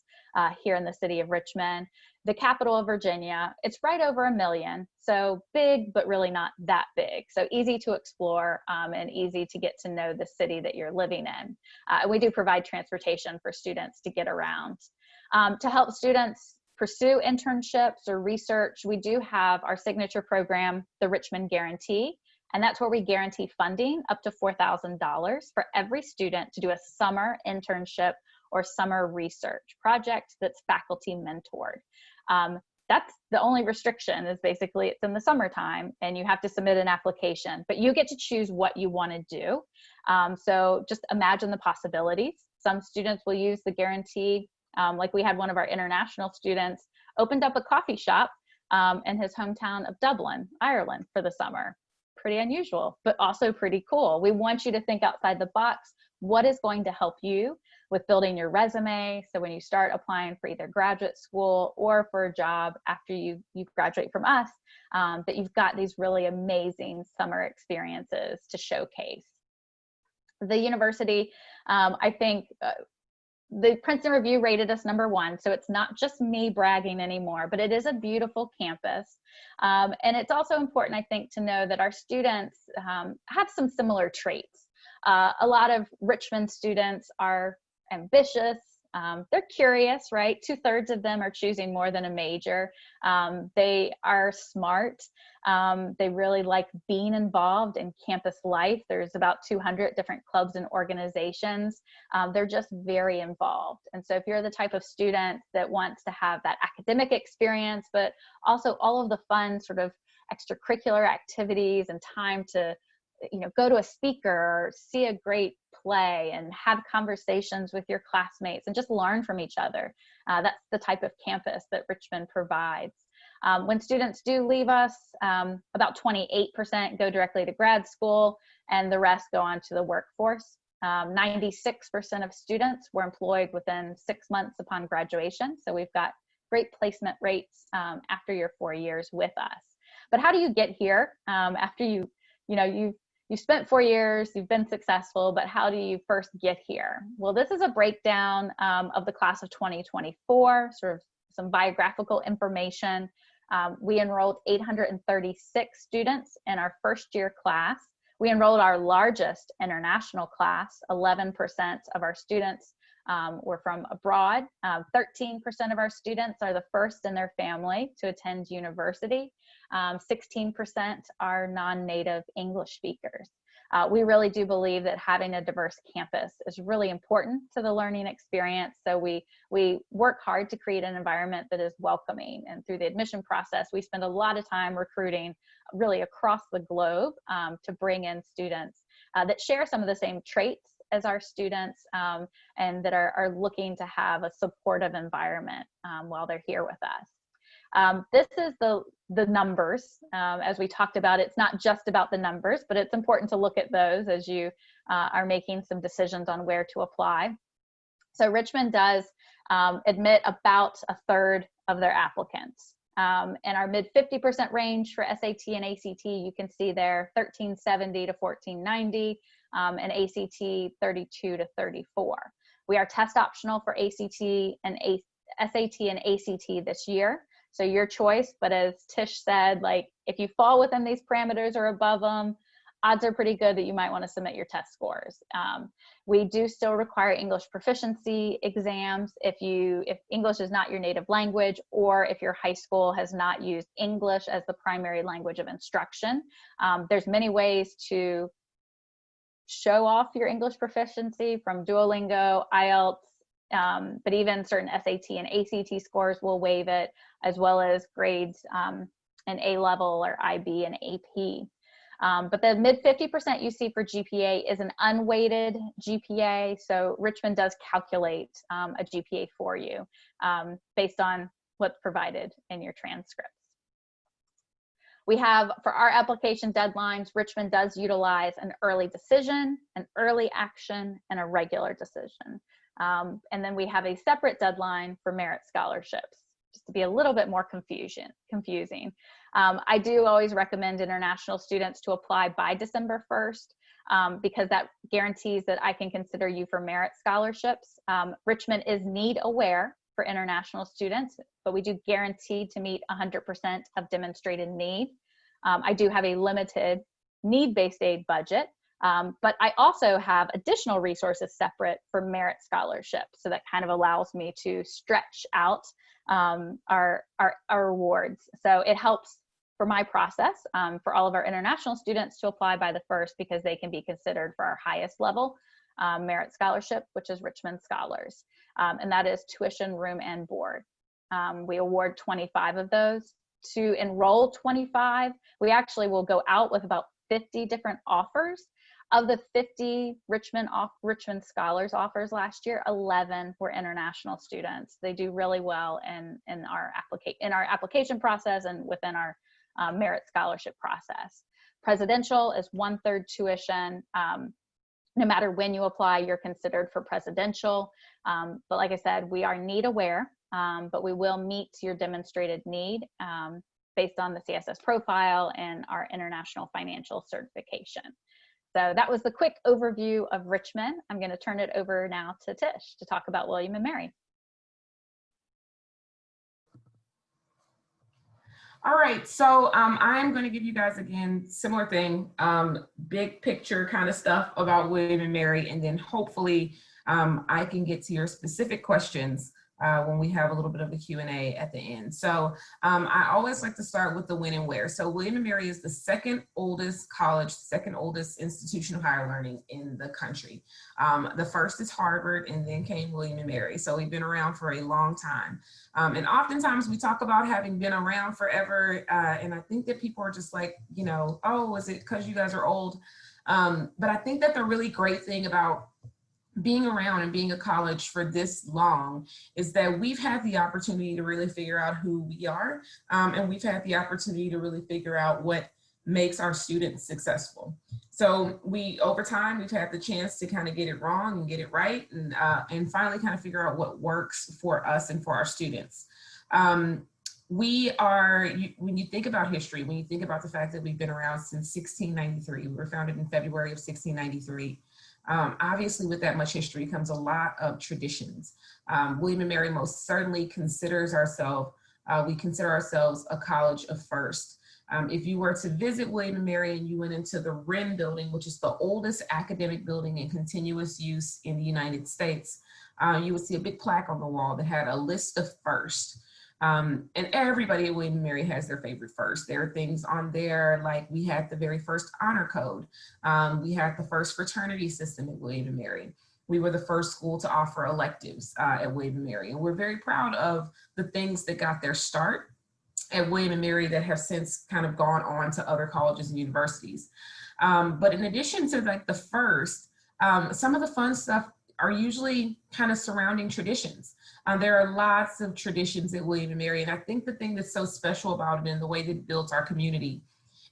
here in the city of Richmond. The capital of Virginia, it's right over 1 million, so big, but really not that big. So easy to explore and easy to get to know the city that you're living in. We do provide transportation for students to get around. To help students pursue internships or research, we do have our signature program, the Richmond Guarantee, and that's where we guarantee funding up to $4,000 for every student to do a summer internship or summer research project that's faculty mentored. That's the only restriction, is basically it's in the summertime and you have to submit an application, but you get to choose what you want to do. So just imagine the possibilities. Some students will use the guarantee, like we had one of our international students opened up a coffee shop in his hometown of Dublin, Ireland for the summer. Pretty unusual, but also pretty cool. We want you to think outside the box. What is going to help you with building your resume? So when you start applying for either graduate school or for a job after you graduate from us, that you've got these really amazing summer experiences to showcase. The university, I think, the Princeton Review rated us #1, so it's not just me bragging anymore, but it is a beautiful campus. And it's also important, I think, to know that our students have some similar traits. A lot of Richmond students are ambitious. They're curious, right? 2/3 of them are choosing more than a major. They are smart. They really like being involved in campus life. There's about 200 different clubs and organizations. They're just very involved. And so if you're the type of student that wants to have that academic experience, but also all of the fun sort of extracurricular activities and time to go to a speaker or see a great play and have conversations with your classmates and just learn from each other. That's the type of campus that Richmond provides. When students do leave us, about 28% go directly to grad school and the rest go on to the workforce. 96% of students were employed within 6 months upon graduation. So we've got great placement rates after your 4 years with us. But how do you get here after you spent 4 years, you've been successful, but how do you first get here? Well, this is a breakdown of the class of 2024, sort of some biographical information. We enrolled 836 students in our first year class. We enrolled our largest international class. 11% of our students were from abroad. 13% of our students are the first in their family to attend university. 16% are non-native English speakers. We really do believe that having a diverse campus is really important to the learning experience. So we work hard to create an environment that is welcoming. And through the admission process, we spend a lot of time recruiting really across the globe to bring in students that share some of the same traits as our students and that are looking to have a supportive environment while they're here with us. This is the numbers. As we talked about, it's not just about the numbers, but it's important to look at those as you are making some decisions on where to apply. So Richmond does admit about a third of their applicants. And our mid 50% range for SAT and ACT, you can see there 1370 to 1490, and ACT 32 to 34. We are test optional for ACT and SAT and ACT this year. So your choice, but as Tish said, like if you fall within these parameters or above them, odds are pretty good that you might want to submit your test scores. We do still require English proficiency exams if English is not your native language, or if your high school has not used English as the primary language of instruction. There's many ways to show off your English proficiency, from Duolingo, IELTS, but even certain SAT and ACT scores will waive it, as well as grades in A-level or IB and AP. But the mid 50% you see for GPA is an unweighted GPA. So Richmond does calculate a GPA for you based on what's provided in your transcripts. We have, for our application deadlines, Richmond does utilize an early decision, an early action, and a regular decision. And then we have a separate deadline for merit scholarships, just to be a little bit more confusing. I do always recommend international students to apply by December 1st because that guarantees that I can consider you for merit scholarships. Richmond is need aware for international students, but we do guarantee to meet 100% of demonstrated need. I do have a limited need-based aid budget, but I also have additional resources separate for merit scholarships. So that kind of allows me to stretch out our awards. So it helps for my process for all of our international students to apply by the 1st, because they can be considered for our highest level merit scholarship, which is Richmond Scholars. And that is tuition, room, and board. We award 25 of those. To enroll 25, we actually will go out with about 50 different offers. Of the 50 Richmond Scholars offers last year, 11 were international students. They do really well in our application process and within our merit scholarship process. Presidential is 1/3 tuition. No matter when you apply, you're considered for presidential. But like I said, we are need aware, but we will meet your demonstrated need based on the CSS profile and our international financial certification. So that was the quick overview of Richmond. I'm going to turn it over now to Tish to talk about William and Mary. All right, so I'm going to give you guys, again, similar thing, big picture kind of stuff about William and Mary, and then hopefully I can get to your specific questions when we have a little bit of a Q&A at the end. So I always like to start with the when and where. So William and Mary is the second oldest college, second oldest institution of higher learning in the country. The first is Harvard, and then came William and Mary. So we've been around for a long time. And oftentimes we talk about having been around forever. And I think that people are just like, you know, oh, is it because you guys are old? But I think that the really great thing about being around and being a college for this long is that we've had the opportunity to really figure out who we are. And we've had the opportunity to really figure out what makes our students successful. So over time, we've had the chance to kind of get it wrong and get it right, and finally kind of figure out what works for us and for our students. We are, when you think about history, when you think about the fact that we've been around since 1693, we were founded in February of 1693. Obviously, with that much history comes a lot of traditions. William and Mary most certainly considers ourselves, we consider ourselves a college of first. If you were to visit William and Mary and you went into the Wren building, which is the oldest academic building in continuous use in the United States, you would see a big plaque on the wall that had a list of first. And everybody at William & Mary has their favorite first. There are things on there like we had the very first honor code. We had the first fraternity system at William & Mary. We were the first school to offer electives at William & Mary. And we're very proud of the things that got their start at William & Mary that have since kind of gone on to other colleges and universities. But in addition to like the first, some of the fun stuff are usually kind of surrounding traditions. There are lots of traditions at William & Mary, and I think the thing that's so special about it and the way that it builds our community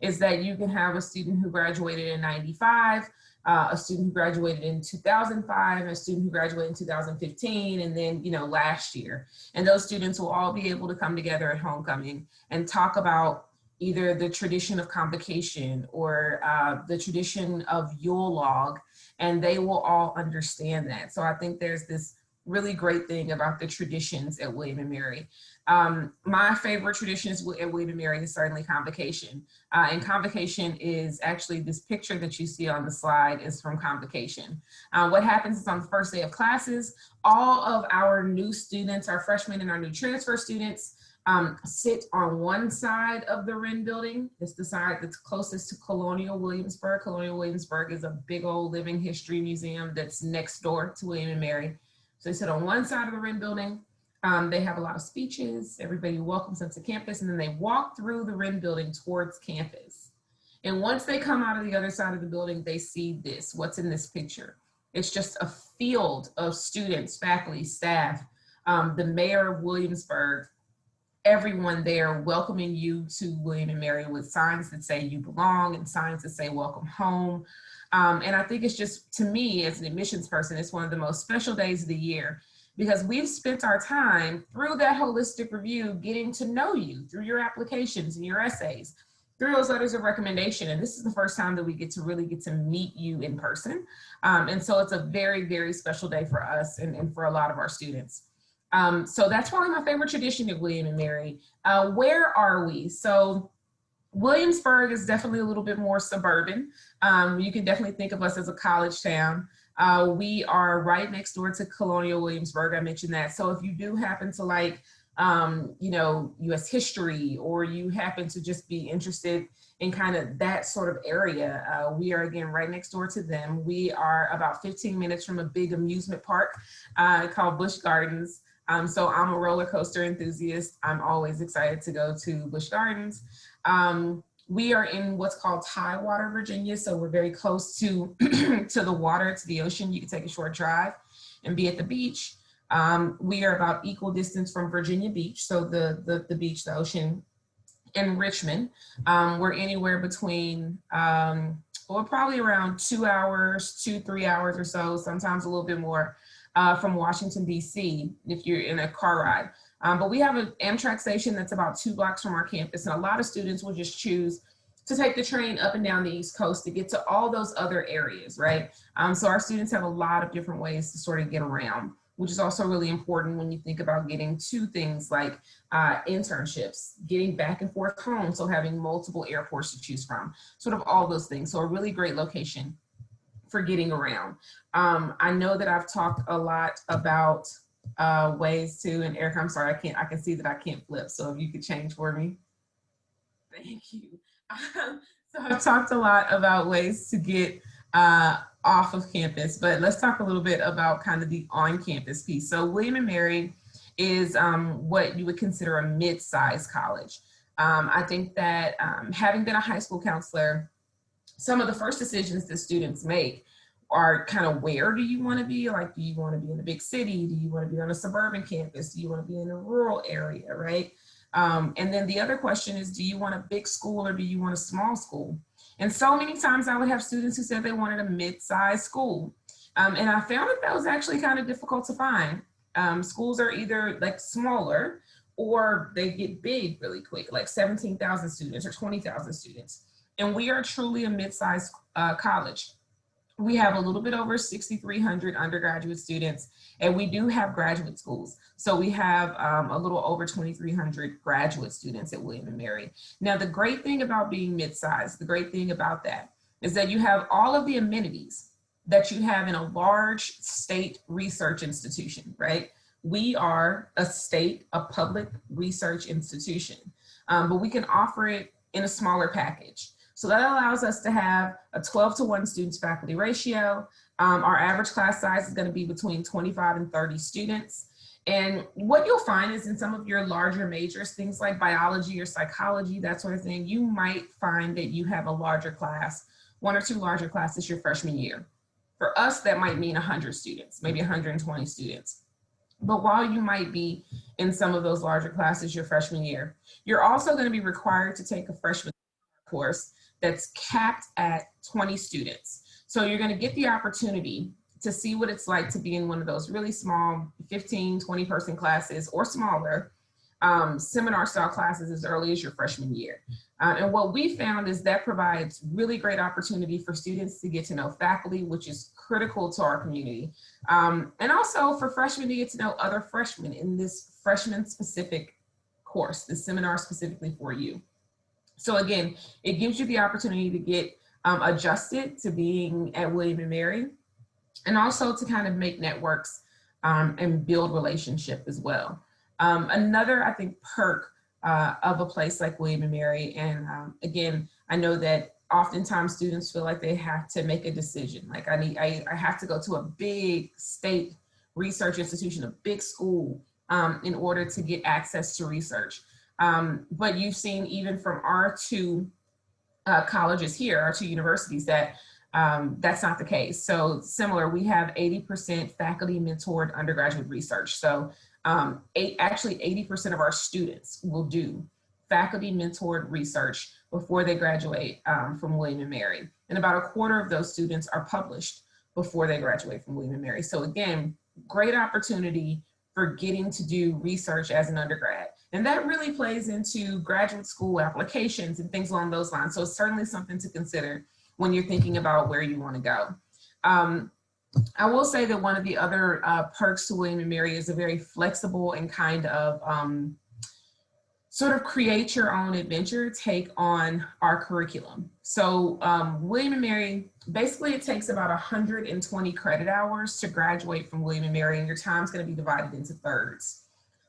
is that you can have a student who graduated in 95, a student who graduated in 2005, a student who graduated in 2015, and then, you know, last year. And those students will all be able to come together at homecoming and talk about either the tradition of convocation or the tradition of Yule log, and they will all understand that. So I think there's this really great thing about the traditions at William & Mary. My favorite traditions at William & Mary is certainly convocation. And convocation is actually this picture that you see on the slide is from convocation. What happens is on the first day of classes, all of our new students, our freshmen and our new transfer students, sit on one side of the Wren building. It's the side that's closest to Colonial Williamsburg. Colonial Williamsburg is a big old living history museum that's next door to William & Mary. So they sit on one side of the Wren building. They have a lot of speeches. Everybody welcomes them to campus, and then they walk through the Wren building towards campus. And once they come out of the other side of the building, they see this, what's in this picture. It's just a field of students, faculty, staff, the mayor of Williamsburg, everyone there welcoming you to William & Mary with signs that say you belong and signs that say welcome home. And I think it's just, to me, as an admissions person, it's one of the most special days of the year because we've spent our time through that holistic review getting to know you through your applications and your essays, through those letters of recommendation. And this is the first time that we get to meet you in person. And so it's a very, very special day for us and for a lot of our students. So that's probably my favorite tradition at William & Mary. Where are we? So Williamsburg is definitely a little bit more suburban. You can definitely think of us as a college town. We are right next door to Colonial Williamsburg. I mentioned that. So if you do happen to like, you know, U.S. history, or you happen to just be interested in kind of that sort of area, we are again right next door to them. We are about 15 minutes from a big amusement park called Busch Gardens. So I'm a roller coaster enthusiast. I'm always excited to go to Busch Gardens. We are in what's called Tidewater, Virginia. So we're very close to, to the water, to the ocean. You can take a short drive and be at the beach. We are about equal distance from Virginia Beach. So the beach, the ocean in Richmond. We're anywhere between, well, probably around 2 hours, 3 hours or so, sometimes a little bit more from Washington, D.C. if you're in a car ride. But we have an Amtrak station that's about 2 blocks from our campus, and a lot of students will just choose to take the train up and down the East Coast to get to all those other areas, right? So our students have a lot of different ways to sort of get around, which is also really important when you think about getting to things like internships, getting back and forth home, so having multiple airports to choose from, sort of all those things. So a really great location for getting around. I know that I've talked a lot about ways to, and Eric, I'm sorry, I can see that I can't flip. So if you could change for me. Thank you. So I've talked a lot about ways to get off of campus, but let's talk a little bit about kind of the on-campus piece. So William & Mary is what you would consider a mid-sized college. I think that having been a high school counselor, some of the first decisions that students make are kind of, where do you want to be? Like, do you want to be in a big city? Do you want to be on a suburban campus? Do you want to be in a rural area, right? And then the other question is, do you want a big school or do you want a small school? And so many times I would have students who said they wanted a mid-sized school. And I found that was actually kind of difficult to find. Schools are either like smaller or they get big really quick, like 17,000 students or 20,000 students. And we are truly a mid-sized college. We have a little bit over 6,300 undergraduate students, and we do have graduate schools. So we have a little over 2,300 graduate students at William & Mary. Now, the great thing about being mid-sized, the great thing about that is that you have all of the amenities that you have in a large state research institution, right? we are a public research institution, but we can offer it in a smaller package. So that allows us to have a 12-to-1 students faculty ratio. Our average class size is going to be between 25 and 30 students. And what you'll find is in some of your larger majors, things like biology or psychology, that sort of thing, you might find that you have a larger class, 1 or 2 larger classes your freshman year. For us, that might mean 100 students, maybe 120 students. But while you might be in some of those larger classes your freshman year, you're also going to be required to take a freshman course that's capped at 20 students. So you're going to get the opportunity to see what it's like to be in one of those really small 15, 20 person classes or smaller seminar style classes as early as your freshman year. And what we found is that provides really great opportunity for students to get to know faculty, which is critical to our community. And also for freshmen to get to know other freshmen in this freshman specific course, the seminar specifically for you. So again, it gives you the opportunity to get adjusted to being at William & Mary, and also to kind of make networks and build relationship as well. Another, I think, perk of a place like William & Mary, and again, I know that oftentimes students feel like they have to make a decision. Like I have to go to a big state research institution, a big school, in order to get access to research. But you've seen even from our 2 colleges here, our 2 universities, that that's not the case. So similar, we have 80% faculty mentored undergraduate research. So actually 80% of our students will do faculty mentored research before they graduate from William & Mary. And about a quarter of those students are published before they graduate from William & Mary. So again, great opportunity for getting to do research as an undergrad. And that really plays into graduate school applications and things along those lines. So it's certainly something to consider when you're thinking about where you want to go. I will say that one of the other perks to William & Mary is a very flexible and kind of sort of create your own adventure take on our curriculum. So William & Mary, basically it takes about 120 credit hours to graduate from William & Mary, and your time's going to be divided into thirds.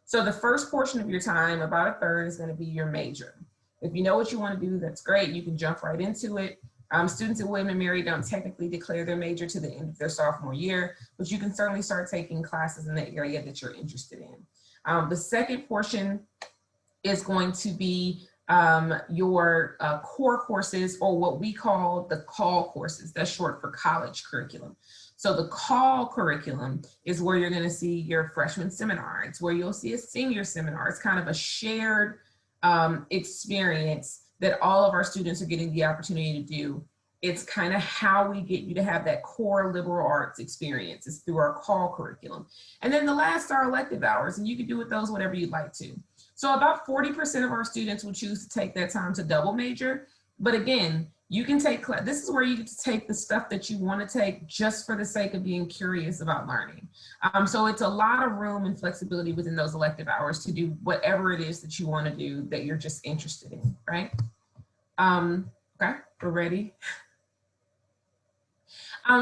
So the first portion of your time, about a third, is going to be your major. If you know what you want to do, that's great. You can jump right into it. Students at William & Mary don't technically declare their major to the end of their sophomore year, but you can certainly start taking classes in the area that you're interested in. The second portion is going to be your core courses, or what we call the call courses. That's short for college curriculum. So the call curriculum is where you're going to see your freshman seminar. It's where you'll see a senior seminar. It's kind of a shared experience that all of our students are getting the opportunity to do. It's kind of how we get you to have that core liberal arts experience. It's through our call curriculum. And then the last are elective hours, and you can do with those whatever you'd like to. So about 40% of our students will choose to take that time to double major. But again, you can take, this is where you get to take the stuff that you want to take just for the sake of being curious about learning. So it's a lot of room and flexibility within those elective hours to do whatever it is that you want to do that you're just interested in, right? Okay, we're ready.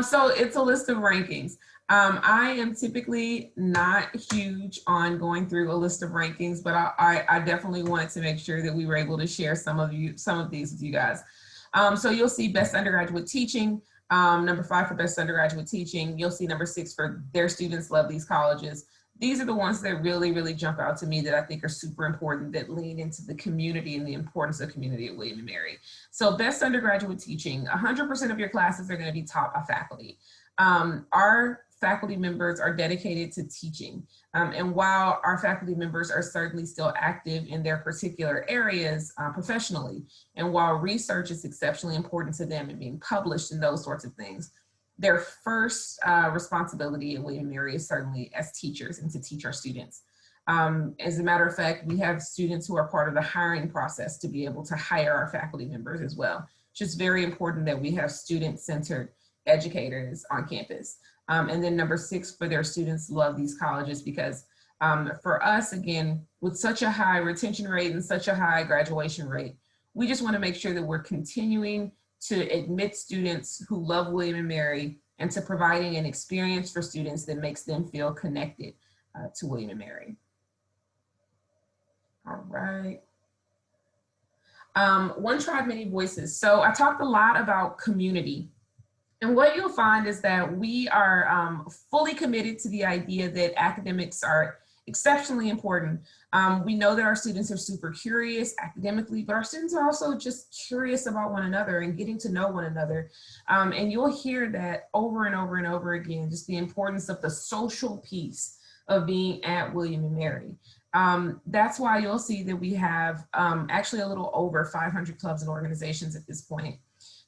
So it's a list of rankings. I am typically not huge on going through a list of rankings, but I definitely wanted to make sure that we were able to share some of these with you guys. So you'll see best undergraduate teaching, number 5 for best undergraduate teaching. You'll see number 6 for their students love these colleges. These are the ones that really, really jump out to me that I think are super important, that lean into the community and the importance of community at William & Mary. So best undergraduate teaching, 100% of your classes are going to be taught by faculty. Our faculty members are dedicated to teaching. And while our faculty members are certainly still active in their particular areas professionally, and while research is exceptionally important to them and being published and those sorts of things, their first responsibility at William & Mary is certainly as teachers and to teach our students. As a matter of fact, we have students who are part of the hiring process to be able to hire our faculty members as well. It's just very important that we have student-centered educators on campus. And then number 6 for their students love these colleges, because for us, again, with such a high retention rate and such a high graduation rate, we just want to make sure that we're continuing to admit students who love William & Mary and to providing an experience for students that makes them feel connected to William and Mary. All right. One Tribe, Many Voices. So I talked a lot about community. And what you'll find is that we are fully committed to the idea that academics are exceptionally important. We know that our students are super curious academically, but our students are also just curious about one another and getting to know one another. And you'll hear that over and over and over again, just the importance of the social piece of being at William and Mary. That's why you'll see that we have actually a little over 500 clubs and organizations at this point.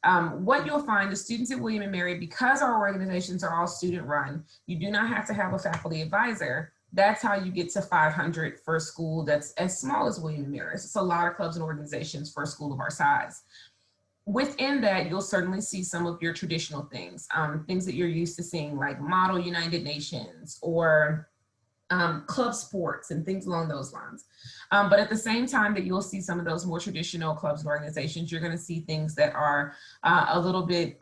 What you'll find is students at William and Mary, because our organizations are all student run, you do not have to have a faculty advisor. That's how you get to 500 for a school that's as small as William and Mary. It's a lot of clubs and organizations for a school of our size. Within that, you'll certainly see some of your traditional things, things that you're used to seeing, like Model United Nations or club sports and things along those lines. But at the same time that you'll see some of those more traditional clubs and organizations, you're going to see things that are a little bit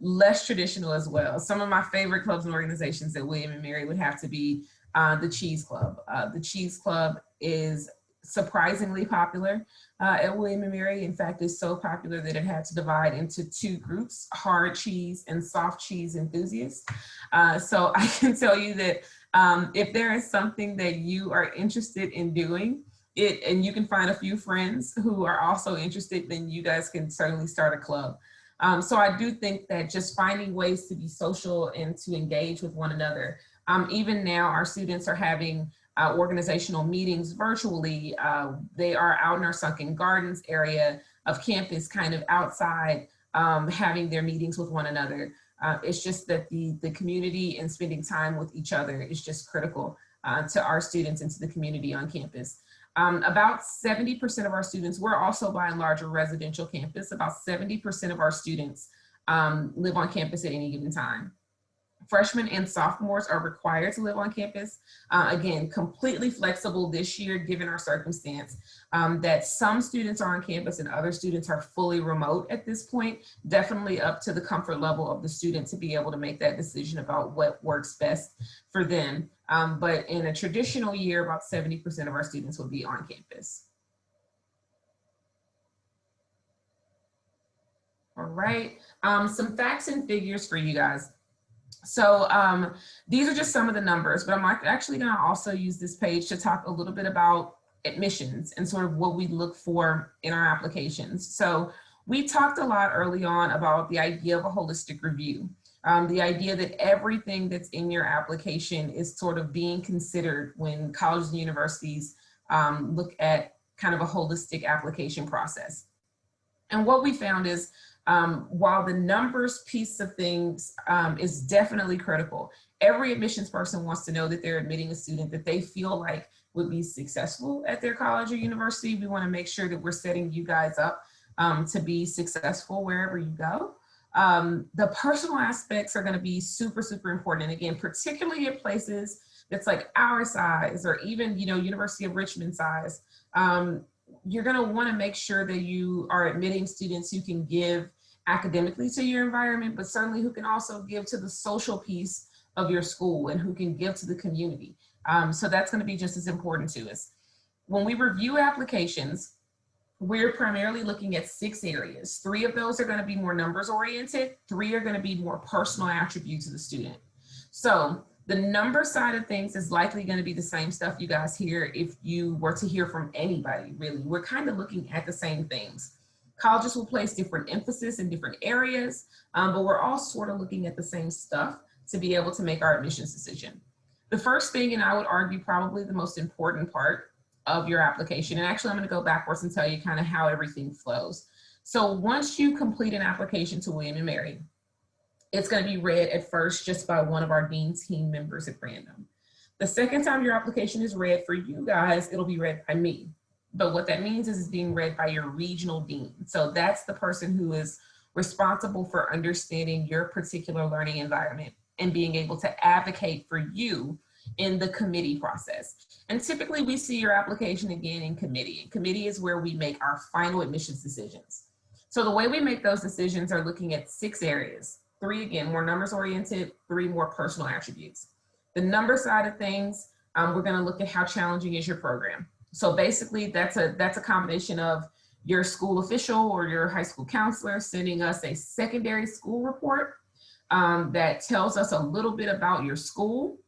less traditional as well. Some of my favorite clubs and organizations at William and Mary would have to be the Cheese Club. The Cheese Club is surprisingly popular at William and Mary. In fact, it's so popular that it had to divide into two groups, hard cheese and soft cheese enthusiasts. So I can tell you that if there is something that you are interested in doing, and you can find a few friends who are also interested, then you guys can certainly start a club. So I do think that just finding ways to be social and to engage with one another. Even now, our students are having organizational meetings virtually. They are out in our Sunken Gardens area of campus, kind of outside, having their meetings with one another. It's just that the community and spending time with each other is just critical to our students and to the community on campus. About 70% of our students, we're also by and large a residential campus. About 70% of our students live on campus at any given time. Freshmen and sophomores are required to live on campus. Again, completely flexible this year, given our circumstance, that some students are on campus and other students are fully remote at this point. Definitely up to the comfort level of the student to be able to make that decision about what works best for them. But in a traditional year, about 70% of our students will be on campus. All right, some facts and figures for you guys. So these are just some of the numbers, but I'm actually going to also use this page to talk a little bit about admissions and sort of what we look for in our applications. So we talked a lot early on about the idea of a holistic review, the idea that everything that's in your application is sort of being considered when colleges and universities look at kind of a holistic application process. And what we found is, while the numbers piece of things is definitely critical, every admissions person wants to know that they're admitting a student that they feel like would be successful at their college or university. We want to make sure that we're setting you guys up to be successful wherever you go. The personal aspects are going to be super, super important. And again, particularly at places that's like our size or even, University of Richmond size, you're going to want to make sure that you are admitting students who can give academically to your environment, but certainly who can also give to the social piece of your school and who can give to the community. So that's going to be just as important to us. When we review applications, we're primarily looking at 6 areas. 3 of those are going to be more numbers oriented. 3 are going to be more personal attributes of the student. So the number side of things is likely going to be the same stuff you guys hear if you were to hear from anybody, really. We're kind of looking at the same things. Colleges will place different emphasis in different areas, but we're all sort of looking at the same stuff to be able to make our admissions decision. The first thing, and I would argue probably the most important part of your application, and actually I'm going to go backwards and tell you kind of how everything flows. So once you complete an application to William and Mary, it's going to be read at first just by one of our dean's team members at random. The second time your application is read for you guys, it'll be read by me. But what that means is it's being read by your regional dean. So that's the person who is responsible for understanding your particular learning environment and being able to advocate for you in the committee process. And typically we see your application again in committee. And committee is where we make our final admissions decisions. So the way we make those decisions are looking at 6 areas. 3, again, more numbers oriented, 3 more personal attributes. The number side of things, we're going to look at how challenging is your program. So basically that's a combination of your school official or your high school counselor sending us a secondary school report that tells us a little bit about your school,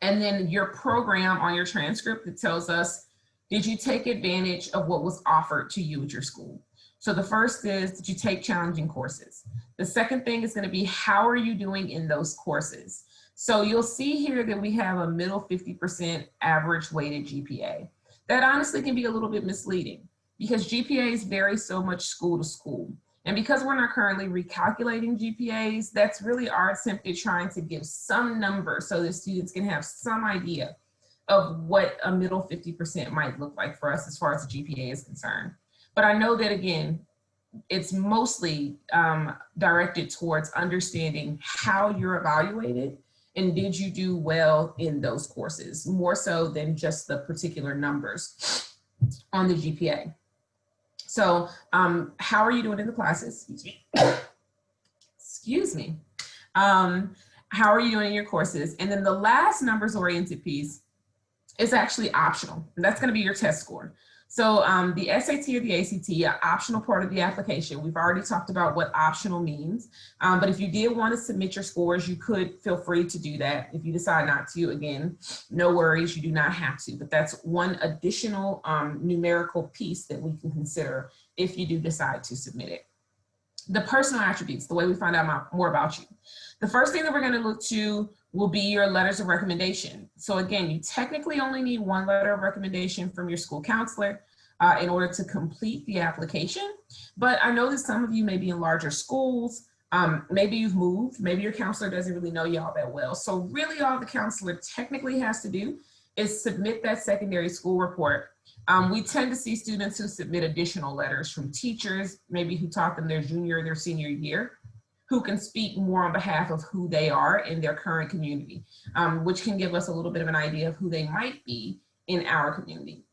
and then your program on your transcript that tells us, did you take advantage of what was offered to you at your school? So the first is, did you take challenging courses? The second thing is going to be, how are you doing in those courses? So you'll see here that we have a middle 50% average weighted GPA. That honestly can be a little bit misleading because GPAs vary so much school to school. And because we're not currently recalculating GPAs, that's really our attempt at trying to give some number so that students can have some idea of what a middle 50% might look like for us as far as the GPA is concerned. But I know that, again, it's mostly directed towards understanding how you're evaluated and did you do well in those courses, more so than just the particular numbers on the GPA. So how are you doing in the classes? Excuse me. How are you doing in your courses? And then the last numbers oriented piece is actually optional. And that's going to be your test score. So the SAT or the ACT, an optional part of the application. We've already talked about what optional means. But if you did want to submit your scores, you could feel free to do that. If you decide not to, again, no worries, you do not have to. But that's one additional numerical piece that we can consider if you do decide to submit it. The personal attributes, the way we find out more about you. The first thing that we're going to look to will be your letters of recommendation. So again, you technically only need one letter of recommendation from your school counselor in order to complete the application. But I know that some of you may be in larger schools. Maybe you've moved. Maybe your counselor doesn't really know y'all that well. So really all the counselor technically has to do is submit that secondary school report. We tend to see students who submit additional letters from teachers, maybe who taught them their junior or their senior year, who can speak more on behalf of who they are in their current community, which can give us a little bit of an idea of who they might be in our community.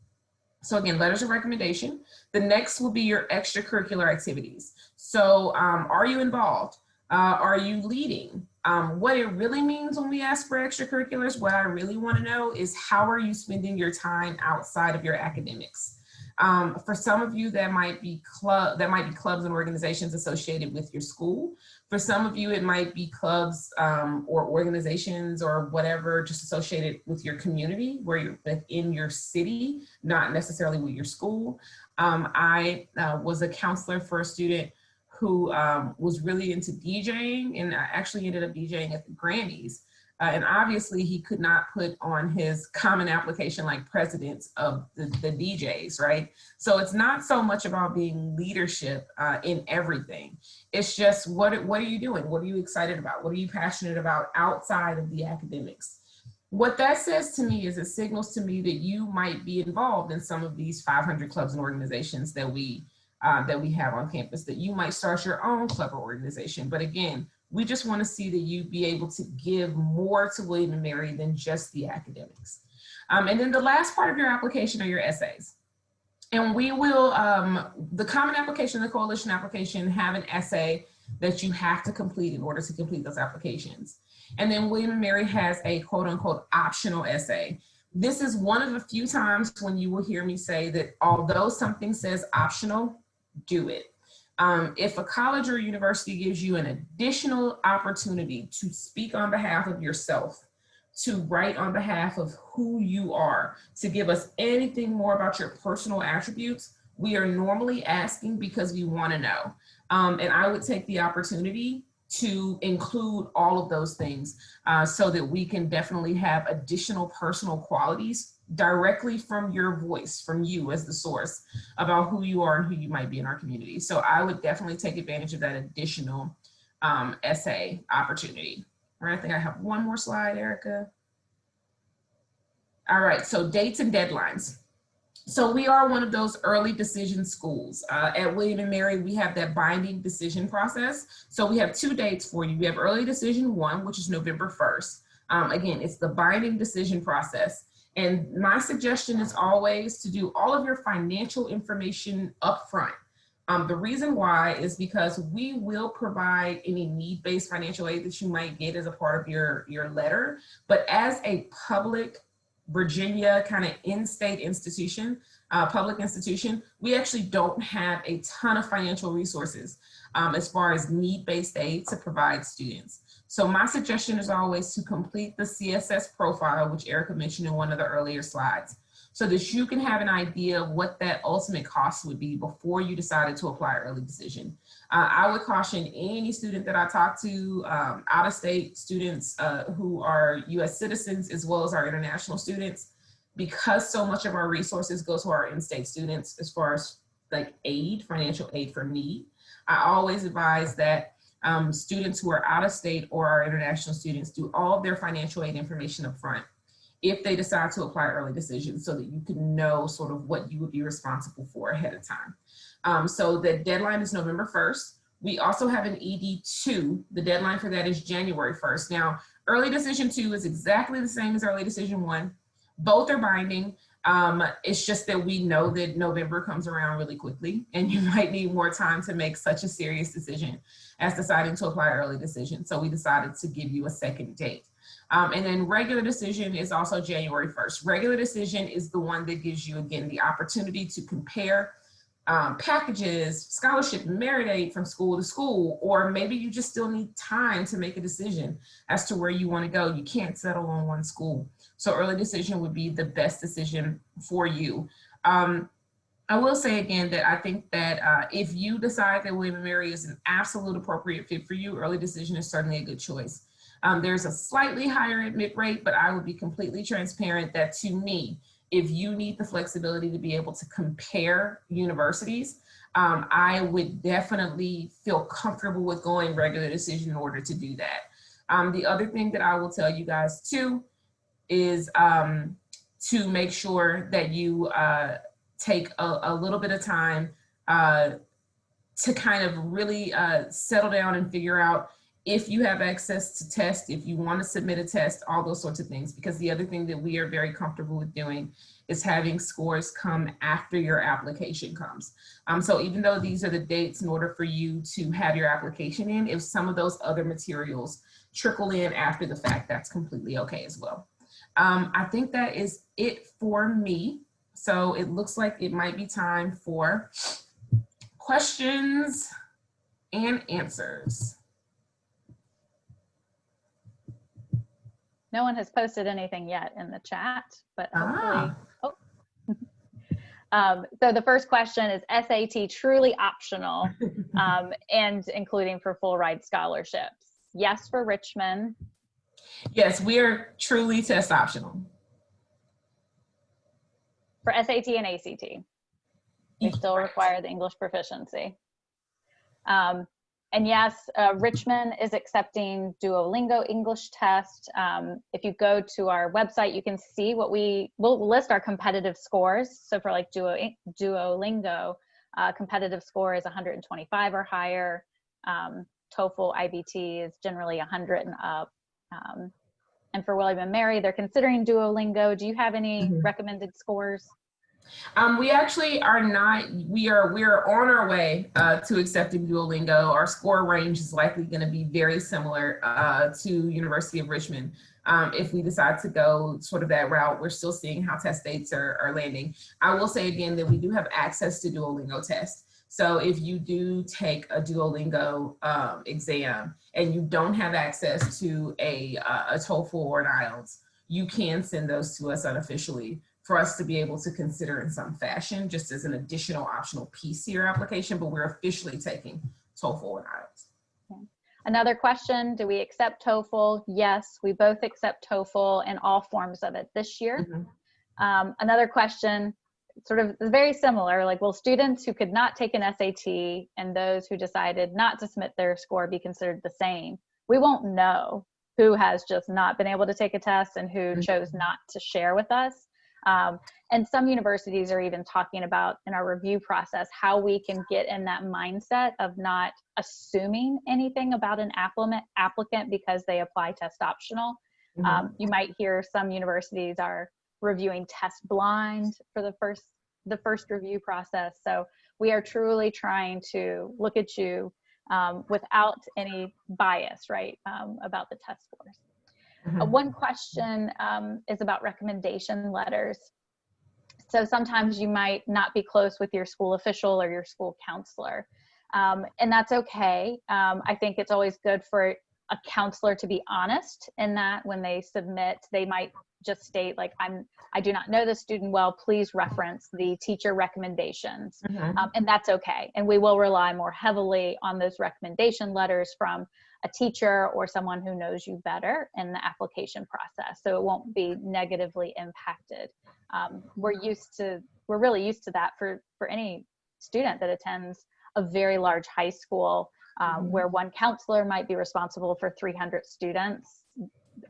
So again, letters of recommendation. The next will be your extracurricular activities. So are you involved? Are you leading? What it really means when we ask for extracurriculars, what I really want to know is how are you spending your time outside of your academics? For some of you, that might be clubs and organizations associated with your school. For some of you, it might be clubs or organizations or whatever, just associated with your community, where you're within your city, not necessarily with your school. I was a counselor for a student who was really into DJing, and I actually ended up DJing at the Grammys. And obviously he could not put on his common application like presidents of the DJs, right? So it's not so much about being leadership in everything. It's just what are you doing? What are you excited about? What are you passionate about outside of the academics? What that says to me is it signals to me that you might be involved in some of these 500 clubs and organizations that we have on campus, that you might start your own club or organization. But again, we just want to see that you be able to give more to William & Mary than just the academics. And then the last part of your application are your essays. And we will, the common application, the coalition application, have an essay that you have to complete in order to complete those applications. And then William & Mary has a quote unquote optional essay. This is one of the few times when you will hear me say that although something says optional, do it. If a college or university gives you an additional opportunity to speak on behalf of yourself, to write on behalf of who you are, to give us anything more about your personal attributes, we are normally asking because we want to know. And I would take the opportunity to include all of those things so that we can definitely have additional personal qualities directly from your voice, from you as the source, about who you are and who you might be in our community. So I would definitely take advantage of that additional essay opportunity. Right, I think I have one more slide, Erica. All right, so dates and deadlines. So we are one of those early decision schools. At William & Mary, we have that binding decision process. So we have 2 dates for you. We have early decision 1, which is November 1st. Again, it's the binding decision process. And my suggestion is always to do all of your financial information up front. The reason why is because we will provide any need-based financial aid that you might get as a part of your letter. But as a public Virginia kind of in-state institution, public institution, we actually don't have a ton of financial resources as far as need-based aid to provide students. So my suggestion is always to complete the CSS profile, which Erica mentioned in one of the earlier slides, so that you can have an idea of what that ultimate cost would be before you decided to apply early decision. I would caution any student that I talk to, out-of-state students who are US citizens, as well as our international students, because so much of our resources go to our in-state students as far as like aid, financial aid for need. I always advise that students who are out-of-state or our international students do all of their financial aid information up front if they decide to apply early decision, so that you can know sort of what you would be responsible for ahead of time. So the deadline is November 1st. We also have an ED2. The deadline for that is January 1st. Now, early decision 2 is exactly the same as early decision 1. Both are binding. It's just that we know that November comes around really quickly, and you might need more time to make such a serious decision as deciding to apply early decision. So we decided to give you a second date. And then regular decision is also January 1st. Regular decision is the one that gives you, again, the opportunity to compare packages, scholarship, and merit aid from school to school, or maybe you just still need time to make a decision as to where you want to go. You can't settle on one school. So early decision would be the best decision for you. I will say again that I think that if you decide that William & Mary is an absolute appropriate fit for you, early decision is certainly a good choice. There's a slightly higher admit rate, but I will be completely transparent that to me, if you need the flexibility to be able to compare universities, I would definitely feel comfortable with going regular decision in order to do that. The other thing that I will tell you guys too is to make sure that you take a little bit of time to kind of really settle down and figure out if you have access to test, if you want to submit a test, all those sorts of things. Because the other thing that we are very comfortable with doing is having scores come after your application comes. So even though these are the dates in order for you to have your application in, if some of those other materials trickle in after the fact, that's completely okay as well. I think that is it for me. So it looks like it might be time for questions and answers. No one has posted anything yet in the chat, but hopefully. So the first question is, SAT truly optional and including for full ride scholarships? Yes for Richmond. Yes, we are truly test optional. For SAT and ACT, they still require the English proficiency. And yes, Richmond is accepting Duolingo English test. If you go to our website, you can see what we'll list our competitive scores. So for like Duolingo, competitive score is 125 or higher. TOEFL IBT is generally 100 and up. And for William & Mary, they're considering Duolingo. Do you have any recommended scores? We actually are not. We are on our way to accepting Duolingo. Our score range is likely going to be very similar to University of Richmond. If we decide to go sort of that route, we're still seeing how test dates are landing. I will say again that we do have access to Duolingo tests. So if you do take a Duolingo exam and you don't have access to a TOEFL or an IELTS, you can send those to us unofficially for us to be able to consider in some fashion, just as an additional optional piece to your application, but we're officially taking TOEFL and IELTS. Okay. Another question, do we accept TOEFL? Yes, we both accept TOEFL in all forms of it this year. Another question, sort of very similar, like, will students who could not take an SAT and those who decided not to submit their score be considered the same? We won't know who has just not been able to take a test and who chose not to share with us. And some universities are even talking about in our review process how we can get in that mindset of not assuming anything about an applicant because they apply test optional. You might hear some universities are reviewing test blind for the first review process. So we are truly trying to look at you without any bias, right, about the test scores. One question is about recommendation letters. So sometimes you might not be close with your school official or your school counselor, and that's okay. I think it's always good for a counselor to be honest in that when they submit, they might just state like, I do not know the student well, please reference the teacher recommendations. And that's okay. And we will rely more heavily on those recommendation letters from a teacher or someone who knows you better in the application process. So it won't be negatively impacted. We're really used to that for any student that attends a very large high school where one counselor might be responsible for 300 students.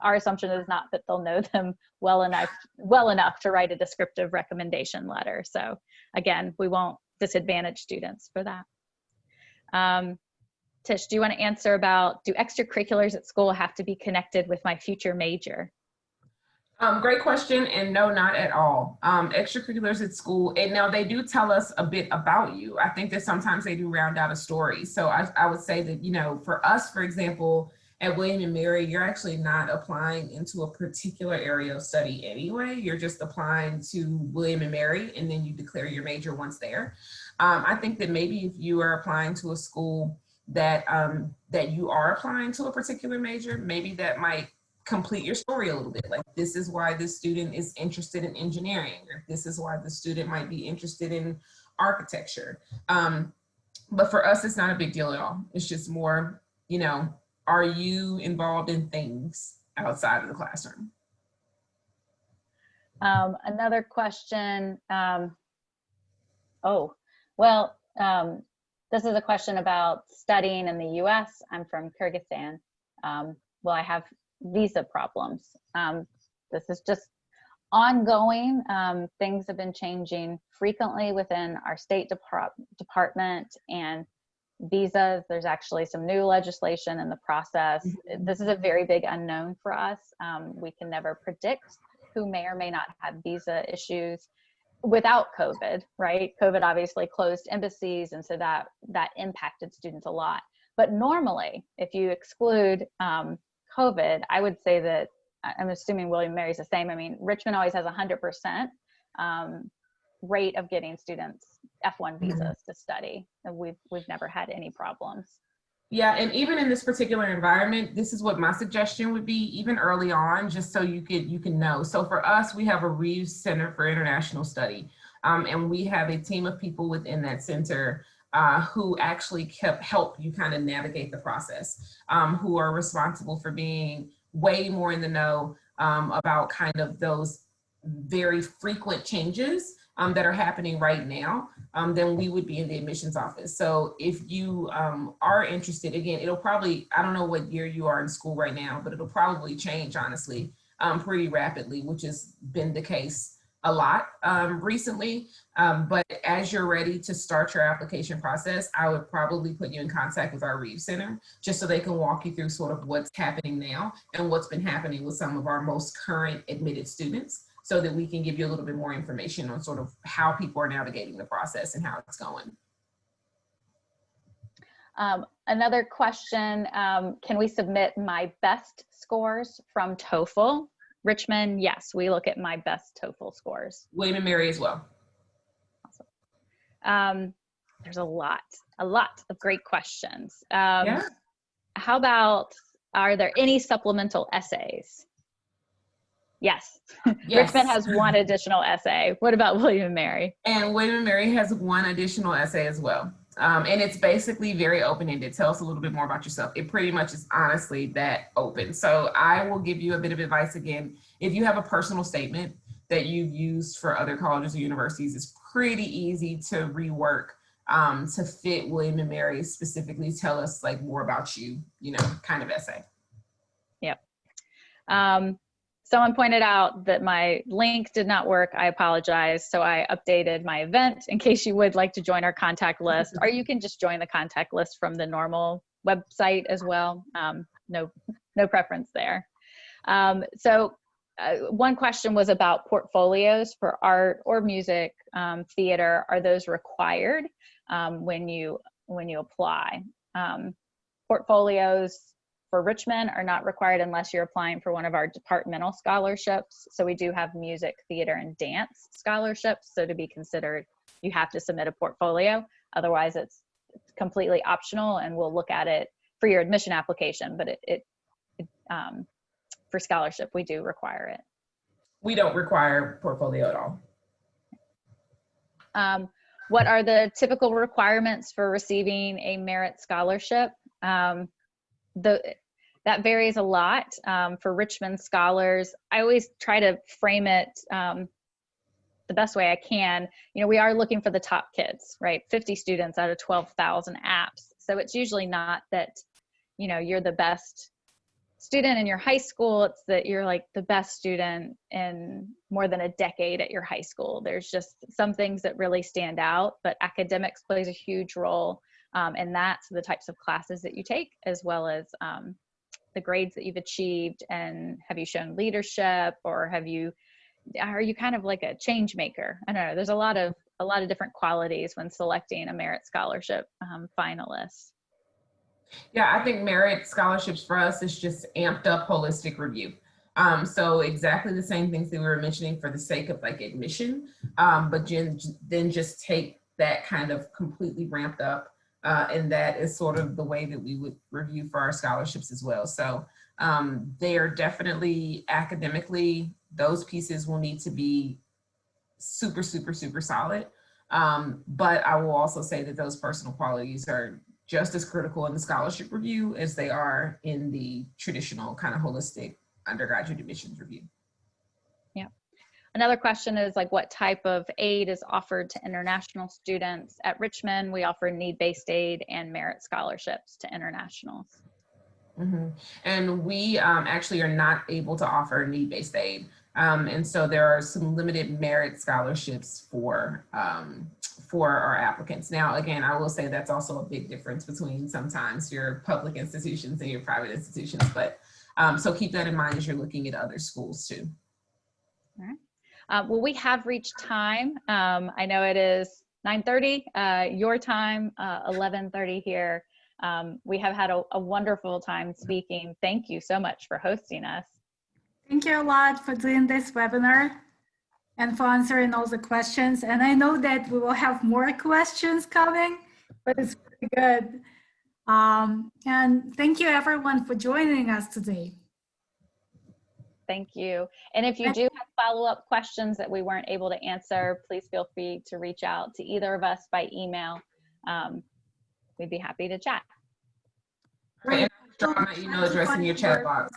Our assumption is not that they'll know them well enough to write a descriptive recommendation letter. So again, we won't disadvantage students for that. Tish, do you want to answer about, do extracurriculars at school have to be connected with my future major? Great question, and no, not at all. Extracurriculars at school, and now they do tell us a bit about you. I think that sometimes they do round out a story. So I would say that, you know, for us, for example, at William and Mary, you're actually not applying into a particular area of study anyway. You're just applying to William and Mary, and then you declare your major once there. I think that maybe if you are applying to a school that you are applying to a particular major, maybe that might complete your story a little bit. Like, this is why this student is interested in engineering, or this is why the student might be interested in architecture. But for us, it's not a big deal at all. It's just more, you know, are you involved in things outside of the classroom? Another question. This is a question about studying in the US. I'm from Kyrgyzstan. Will I have visa problems? This is just ongoing. Things have been changing frequently within our State Department and visas. There's actually some new legislation in the process. This is a very big unknown for us. We can never predict who may or may not have visa issues without COVID, right? COVID obviously closed embassies, and so that impacted students a lot. But normally, if you exclude COVID, I would say that, I'm assuming William & Mary's the same. I mean, Richmond always has 100% rate of getting students F1 visas to study. And we've never had any problems. Yeah, and even in this particular environment, this is what my suggestion would be, even early on, just so you can know. So for us, we have a Reeves Center for International Study, and we have a team of people within that center who actually help you kind of navigate the process, who are responsible for being way more in the know about kind of those very frequent changes that are happening right now than we would be in the admissions office. So if you are interested, again, it'll probably, I don't know what year you are in school right now, but it'll probably change, honestly, pretty rapidly, which has been the case a lot recently. But as you're ready to start your application process, I would probably put you in contact with our Reeves Center, just so they can walk you through sort of what's happening now and what's been happening with some of our most current admitted students, so that we can give you a little bit more information on sort of how people are navigating the process and how it's going. Another question, can we submit my best scores from TOEFL? Richmond, yes, we look at my best TOEFL scores. William and Mary as well. Awesome. There's a lot of great questions. Yeah. How about, are there any supplemental essays? Yes. Yes. Richmond has one additional essay. What about William and Mary? And William and Mary has one additional essay as well. And it's basically very open-ended. Tell us a little bit more about yourself. It pretty much is honestly that open. So I will give you a bit of advice again. If you have a personal statement that you've used for other colleges or universities, it's pretty easy to rework to fit William and Mary, specifically tell us like more about you, you know, kind of essay. Yep. Someone pointed out that my link did not work. I apologize. So I updated my event in case you would like to join our contact list, or you can just join the contact list from the normal website as well. No preference there. One question was about portfolios for art or music, theater. Are those required when you apply? Portfolios for Richmond are not required unless you're applying for one of our departmental scholarships. So we do have music, theater, and dance scholarships. So to be considered, you have to submit a portfolio. Otherwise, it's completely optional, and we'll look at it for your admission application. But for scholarship, we do require it. We don't require portfolio at all. What are the typical requirements for receiving a merit scholarship? That varies a lot. For Richmond scholars, I always try to frame it the best way I can. You know, we are looking for the top kids, right? 50 students out of 12,000 apps. So it's usually not that, you know, you're the best student in your high school. It's that you're like the best student in more than a decade at your high school. There's just some things that really stand out, but academics plays a huge role in that. So the types of classes that you take, as well as the grades that you've achieved, and have you shown leadership, or are you kind of like a change maker? I don't know. There's a lot of different qualities when selecting a merit scholarship finalist. Yeah, I think merit scholarships for us is just amped up holistic review. So exactly the same things that we were mentioning for the sake of like admission, but then just take that kind of completely ramped up, and that is sort of the way that we would review for our scholarships as well. So they are definitely academically, those pieces will need to be super, super, super solid. But I will also say that those personal qualities are just as critical in the scholarship review as they are in the traditional kind of holistic undergraduate admissions review. Yeah. Another question is like, what type of aid is offered to international students? At Richmond, we offer need-based aid and merit scholarships to internationals. Mm-hmm. And we actually are not able to offer need-based aid. And so there are some limited merit scholarships for our applicants. Now, again, I will say that's also a big difference between sometimes your public institutions and your private institutions. But so keep that in mind as you're looking at other schools too. All right. Well, we have reached time. I know it is 9:30 your time, 11:30 here. We have had a wonderful time speaking. Thank you so much for hosting us. Thank you a lot for doing this webinar and for answering all the questions. And I know that we will have more questions coming, but it's pretty good. And thank you everyone for joining us today. Thank you. And if you do have follow-up questions that we weren't able to answer, please feel free to reach out to either of us by email. We'd be happy to chat. Right. Drop my email address in your chat box.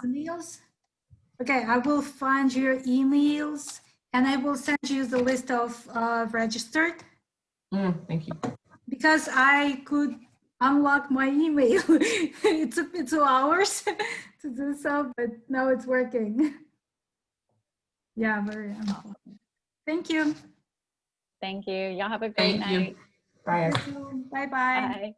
Okay, I will find your emails and I will send you the list of registered. Thank you. Because I could unlock my email. It took me 2 hours to do so, but now it's working. Yeah, very important. Thank you. Thank you. Y'all have a great night. Bye. Bye-bye. Bye.